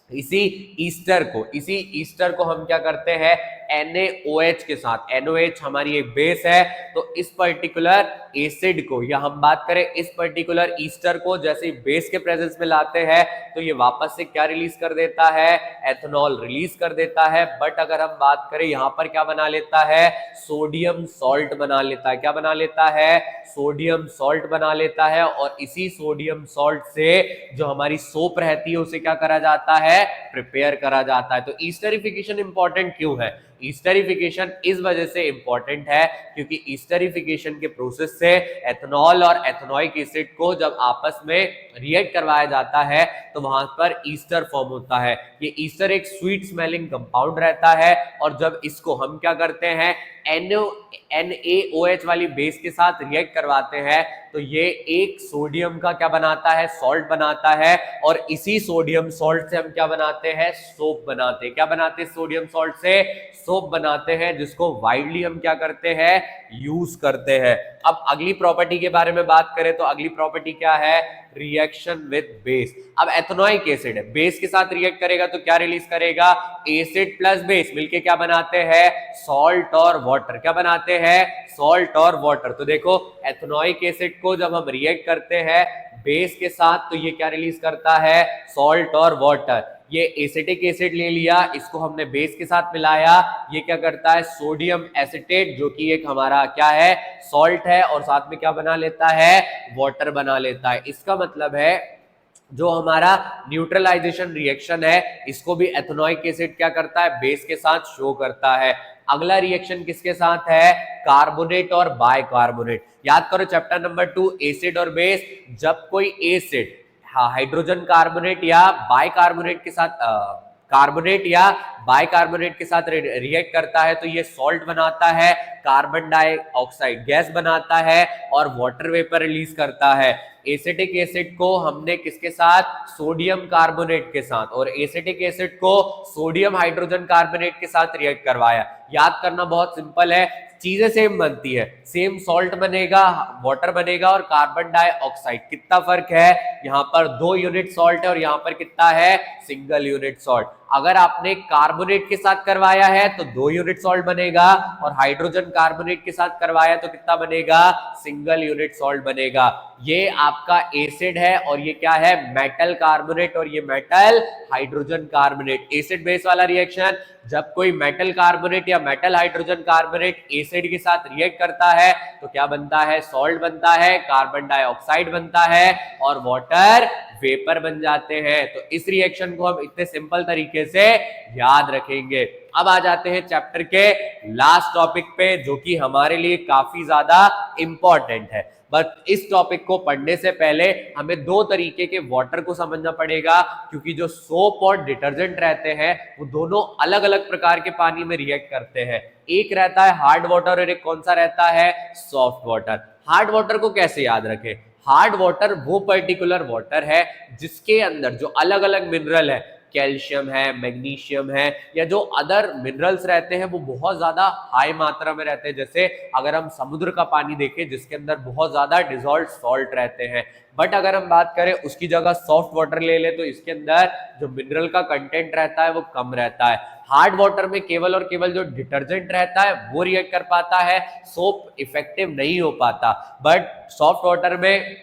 इसी ईस्टर को हम क्या करते हैं, NaOH के साथ, NaOH हमारी एक बेस है, तो इस पर्टिकुलर एसिड को, या हम बात करें इस पर्टिकुलर ईस्टर को जैसे बेस के प्रेजेंस में लाते हैं तो ये वापस से क्या रिलीज कर देता है, एथेनॉल रिलीज कर देता है। बट अगर हम बात करें यहां पर क्या बना लेता है, सोडियम सॉल्ट बना लेता है। क्या बना लेता है, सोडियम सॉल्ट बना लेता है। और इसी सोडियम सॉल्ट से जो हमारी सोप रहती है उसे क्या करा जाता है, प्रिपेयर करा जाता है। तो ईस्टरिफिकेशन इंपॉर्टेंट क्यों है, ईस्टरिफिकेशन इस वजह से इंपॉर्टेंट है क्योंकि ईस्टरिफिकेशन के प्रोसेस से एथेनॉल और एथेनोइक एसिड को जब आपस में रिएक्ट करवाया जाता है तो वहां पर ईस्टर फॉर्म होता है। ये ईस्टर एक स्वीट स्मेलिंग कंपाउंड रहता है और जब इसको हम क्या करते हैं, NaOH वाली बेस के साथ रिएक्ट करवाते हैं तो ये एक सोडियम का क्या बनाता है, सॉल्ट बनाता है। और इसी सोडियम सॉल्ट से हम क्या बनाते हैं, सोप बनाते हैं। क्या बनाते हैं, सोडियम सॉल्ट से सोप बनाते हैं, जिसको वाइडली हम क्या करते हैं, यूज करते हैं। अब अगली प्रॉपर्टी के बारे में बात करें तो अगली प्रॉपर्टी क्या है, रिएक्शन विद बेस। अब एथेनोइक एसिड है, बेस के साथ रिएक्ट करेगा तो क्या रिलीज करेगा, एसिड प्लस बेस मिलके क्या बनाते हैं, सॉल्ट और वाटर। क्या बनाते हैं, सॉल्ट और वाटर। तो देखो एथेनोइक एसिड को जब हम रिएक्ट करते हैं बेस के साथ तो ये क्या रिलीज करता है, सॉल्ट और वाटर। ये एसिटिक एसिड ले लिया, इसको हमने बेस के साथ मिलाया, ये क्या करता है, सोडियम एसिटेट, जो कि एक हमारा क्या है, सॉल्ट है, और साथ में क्या बना लेता है, वाटर बना लेता है। इसका मतलब है जो हमारा न्यूट्रलाइजेशन रिएक्शन है इसको भी एथेनोइक एसिड क्या करता है, बेस के साथ शो करता है। अगला रिएक्शन किसके साथ है, कार्बोनेट और बाइकार्बोनेट। याद करो चैप्टर नंबर 2 एसिड और बेस। जब कोई एसिड हाइड्रोजन कार्बोनेट या बाइकार्बोनेट के साथ कार्बोनेट या बाइकार्बोनेट के साथ रिएक्ट करता है तो ये सॉल्ट बनाता है, कार्बन डाइऑक्साइड गैस बनाता है और वाटर वेपर रिलीज करता है। एसिटिक एसिड को हमने किसके साथ, सोडियम कार्बोनेट के साथ, और एसिटिक एसिड को सोडियम हाइड्रोजन कार्बोनेट के साथ रिएक्ट करवाया। याद करना बहुत सिंपल है, चीजें सेम बनती है, सेम सॉल्ट बनेगा, वाटर बनेगा और कार्बन डाइऑक्साइड। कितना फर्क है, यहाँ पर 2 यूनिट सॉल्ट है और यहाँ पर कितना है, सिंगल यूनिट सॉल्ट। अगर आपने कार्बोनेट के साथ करवाया है तो 2 यूनिट सॉल्ट बनेगा और हाइड्रोजन कार्बोनेट के साथ करवाया तो कितना बनेगा, सिंगल यूनिट सॉल्ट बनेगा। ये आपका एसिड है और ये क्या है, मेटल कार्बोनेट, और ये metal hydrogen carbonate. Acid base वाला रिएक्शन, जब कोई मेटल कार्बोनेट या मेटल हाइड्रोजन कार्बोनेट एसिड के साथ रिएक्ट करता है तो क्या बनता है, सॉल्ट बनता है, कार्बन डाइऑक्साइड बनता है और वाटर वेपर बन जाते हैं। तो इस रिएक्शन को हम इतने सिंपल तरीके से याद रखेंगे। अब आ जाते हैं चैप्टर के लास्ट टॉपिक पे जो कि हमारे लिए काफी ज्यादा इंपॉर्टेंट है। बट इस टॉपिक को पढ़ने से पहले हमें 2 तरीके के वाटर को समझना पड़ेगा, क्योंकि जो सोप और डिटर्जेंट रहते हैं वो दोनों अलग अलग प्रकार के पानी में रिएक्ट करते हैं। एक रहता है हार्ड वाटर और एक कौन सा रहता है, सॉफ्ट वाटर। हार्ड वाटर को कैसे याद रखें, हार्ड वाटर वो पर्टिकुलर वाटर है जिसके अंदर जो अलग अलग मिनरल है कैल्शियम है, मैग्नीशियम है, या जो अदर मिनरल्स रहते हैं वो बहुत ज्यादा हाई मात्रा में रहते हैं। जैसे अगर हम समुद्र का पानी देखें जिसके अंदर बहुत ज्यादा डिजॉल्व सॉल्ट रहते हैं, बट अगर हम बात करें उसकी जगह सॉफ्ट वाटर ले ले तो इसके अंदर जो मिनरल का कंटेंट रहता है वो कम रहता है। हार्ड वाटर में केवल और केवल जो डिटर्जेंट रहता है वो रिएक्ट कर पाता है, सोप इफेक्टिव नहीं हो पाता। बट सॉफ्ट वाटर में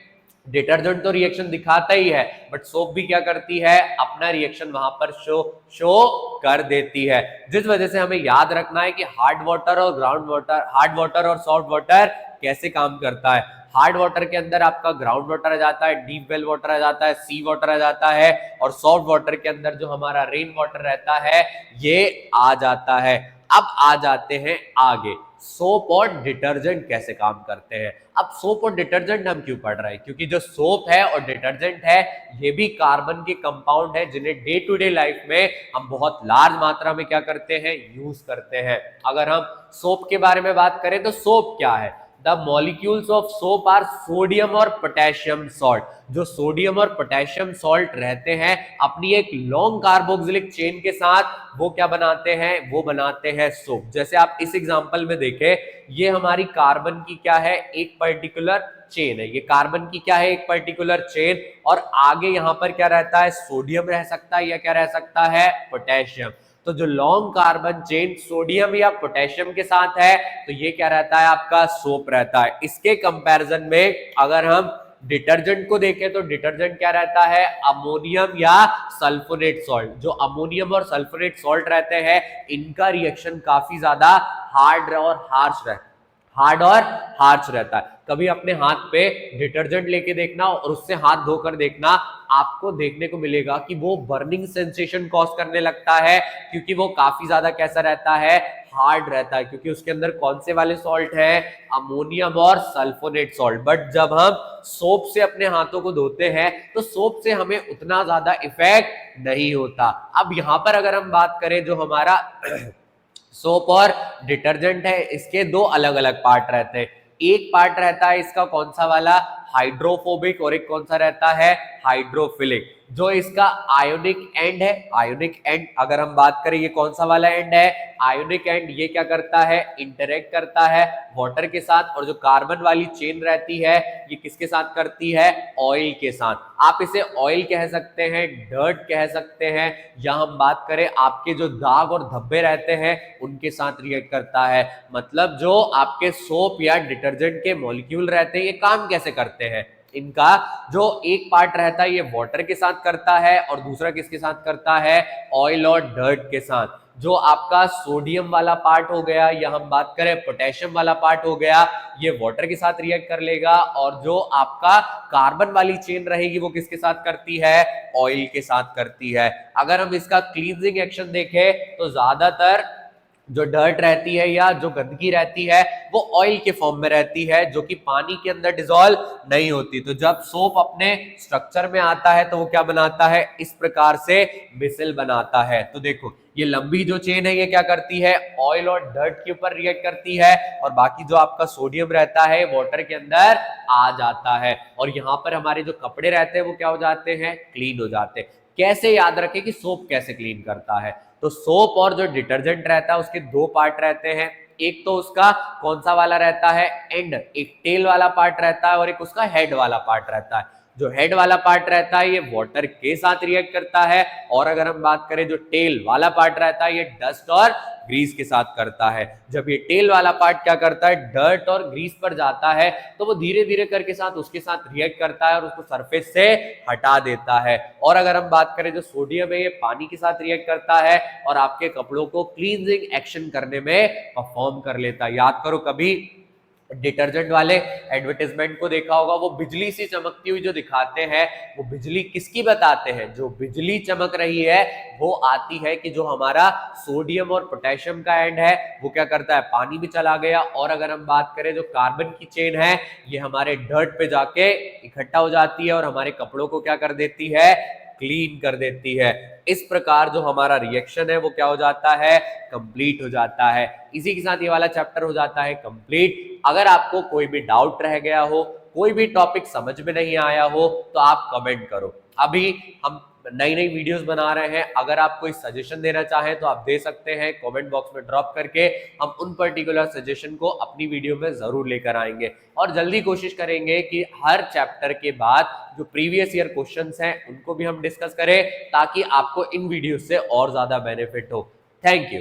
डिटर्जेंट तो रिएक्शन दिखाता ही है, बट सोप भी क्या करती है, अपना रिएक्शन वहां पर शो कर देती है। जिस वजह से हमें याद रखना है कि हार्ड वाटर और ग्राउंड वाटर, हार्ड वाटर और सॉफ्ट वाटर कैसे काम करता है। हार्ड वाटर के अंदर आपका ग्राउंड वाटर आ जाता है, डीप वेल वाटर आ जाता है, सी वाटर आ जाता है, और सॉफ्ट वाटर के अंदर जो हमारा रेन वाटर रहता है ये आ जाता है। अब आ जाते हैं आगे, सोप और डिटर्जेंट कैसे काम करते हैं। अब सोप और डिटर्जेंट हम क्यों पढ़ रहे हैं, क्योंकि जो सोप है और डिटर्जेंट है ये भी कार्बन के कंपाउंड है जिन्हें डे टू डे लाइफ में हम बहुत लार्ज मात्रा में क्या करते हैं, यूज करते हैं। अगर हम सोप के बारे में बात करें तो सोप क्या है, the molecules of soap are sodium और पोटेशियम सॉल्ट। जो सोडियम और पोटेशियम सॉल्ट रहते हैं अपनी एक लॉन्ग कार्बोक्सिलिक चेन के साथ वो क्या बनाते हैं, वो बनाते हैं सोप। जैसे आप इस एग्जांपल में देखें, ये हमारी कार्बन की क्या है, एक पर्टिकुलर चेन है। ये कार्बन की क्या है, एक पर्टिकुलर चेन, और आगे यहां पर क्या रहता है, सोडियम रह सकता है या क्या रह सकता है, पोटेशियम। तो जो लॉन्ग कार्बन चेन सोडियम या पोटेशियम के साथ है तो ये क्या रहता है, आपका सोप रहता है। इसके कंपैरिजन में अगर हम डिटर्जेंट को देखें तो डिटर्जेंट क्या रहता है, अमोनियम या सल्फोनेट सॉल्ट। जो अमोनियम और सल्फोनेट सॉल्ट रहते हैं इनका रिएक्शन काफी ज्यादा हार्ड और हार्श रहता है। कभी अपने हाथ पे डिटर्जेंट लेके देखना और उससे हाथ धोकर देखना, आपको देखने को मिलेगा कि वो बर्निंग सेंसेशन कॉज करने लगता है, क्योंकि वो काफी ज्यादा कैसा रहता है, हार्ड रहता है, क्योंकि उसके अंदर कौन से वाले सॉल्ट है, अमोनियम और सल्फोनेट सॉल्ट। बट जब हम सोप से अपने हाथों को धोते हैं तो सोप से हमें उतना ज्यादा इफेक्ट नहीं होता। अब यहां पर अगर हम बात करें जो हमारा सोप और डिटर्जेंट है इसके दो अलग अलग पार्ट रहते हैं। एक पार्ट रहता है इसका कौन सा वाला, हाइड्रोफोबिक, और एक कौन सा रहता है, हाइड्रोफिलिक। जो इसका आयोनिक एंड है, आयोनिक एंड अगर हम बात करें ये कौन सा वाला एंड है, आयोनिक एंड, ये क्या करता है, इंटरेक्ट करता है वाटर के साथ। और जो कार्बन वाली चेन रहती है ये किसके साथ करती है, ऑयल के साथ। आप इसे ऑयल कह सकते हैं, डर्ट कह सकते हैं, या हम बात करें आपके जो दाग और धब्बे रहते हैं उनके साथ रिएक्ट करता है। मतलब जो आपके सोप या डिटर्जेंट के मॉलिक्यूल रहते हैं ये काम कैसे करते हैं, इनका जो एक पार्ट रहता है ये वाटर के साथ करता है और दूसरा किसके साथ करता है, ऑयल और डर्ट के साथ। जो आपका सोडियम वाला पार्ट हो गया या हम बात करें पोटेशियम वाला पार्ट हो गया ये वाटर के साथ रिएक्ट कर लेगा, और जो आपका कार्बन वाली चेन रहेगी वो किसके साथ करती है, ऑयल के साथ करती है। अगर हम इसका क्लींजिंग एक्शन देखें तो ज्यादातर जो डर्ट रहती है या जो गंदगी रहती है वो ऑयल के फॉर्म में रहती है जो कि पानी के अंदर डिसॉल्व नहीं होती। तो जब सोप अपने स्ट्रक्चर में आता है तो वो क्या बनाता है, इस प्रकार से मिसल बनाता है। तो देखो ये लंबी जो चेन है ये क्या करती है, ऑयल और डर्ट के ऊपर रिएक्ट करती है, और बाकी जो आपका सोडियम रहता है वाटर के अंदर आ जाता है, और यहाँ पर हमारे जो कपड़े रहते हैं वो क्या हो जाते हैं, क्लीन हो जाते हैं। कैसे याद रखें कि सोप कैसे क्लीन करता है, तो सोप और जो डिटर्जेंट रहता है उसके दो पार्ट रहते हैं। एक तो उसका कौन सा वाला रहता है, एंड, एक टेल वाला पार्ट रहता है और एक उसका हेड वाला पार्ट रहता है। जो हेड वाला पार्ट रहता है ये वाटर के साथ रिएक्ट करता है, और अगर हम बात करें जो टेल वाला पार्ट रहता है ये डस्ट और ग्रीस के साथ करता है। जब ये टेल वाला पार्ट क्या करता है, डर्ट और ग्रीस पर जाता है तो वो धीरे धीरे करके साथ उसके साथ रिएक्ट करता है और उसको सरफेस से हटा देता है। और अगर हम बात करें जो सोडियम है ये पानी के साथ रिएक्ट करता है और आपके कपड़ों को क्लींजिंग एक्शन करने में परफॉर्म कर लेता है। याद करो कभी डिटर्जेंट वाले एडवर्टाइजमेंट को देखा होगा, वो बिजली सी चमकती हुई जो दिखाते हैं वो बिजली किसकी बताते हैं, जो बिजली चमक रही है वो आती है कि जो हमारा सोडियम और पोटेशियम का एंड है वो क्या करता है, पानी में चला गया, और अगर हम बात करें जो कार्बन की चेन है ये हमारे डर्ट पे जाके इकट्ठा हो जाती है और हमारे कपड़ों को क्या कर देती है, क्लीन कर देती है। इस प्रकार जो हमारा रिएक्शन है वो क्या हो जाता है, कंप्लीट हो जाता है। इसी के साथ ये वाला चैप्टर हो जाता है कंप्लीट। अगर आपको कोई भी डाउट रह गया हो, कोई भी टॉपिक समझ में नहीं आया हो तो आप कमेंट करो। अभी हम नई नई वीडियोस बना रहे हैं। अगर आप कोई सजेशन देना चाहें तो आप दे सकते हैं कमेंट बॉक्स में ड्रॉप करके, हम उन पर्टिकुलर सजेशन को अपनी वीडियो में जरूर लेकर आएंगे और जल्दी कोशिश करेंगे कि हर चैप्टर के बाद जो प्रीवियस ईयर क्वेश्चंस हैं उनको भी हम डिस्कस करें ताकि आपको इन वीडियो से और ज्यादा बेनिफिट हो। Thank you.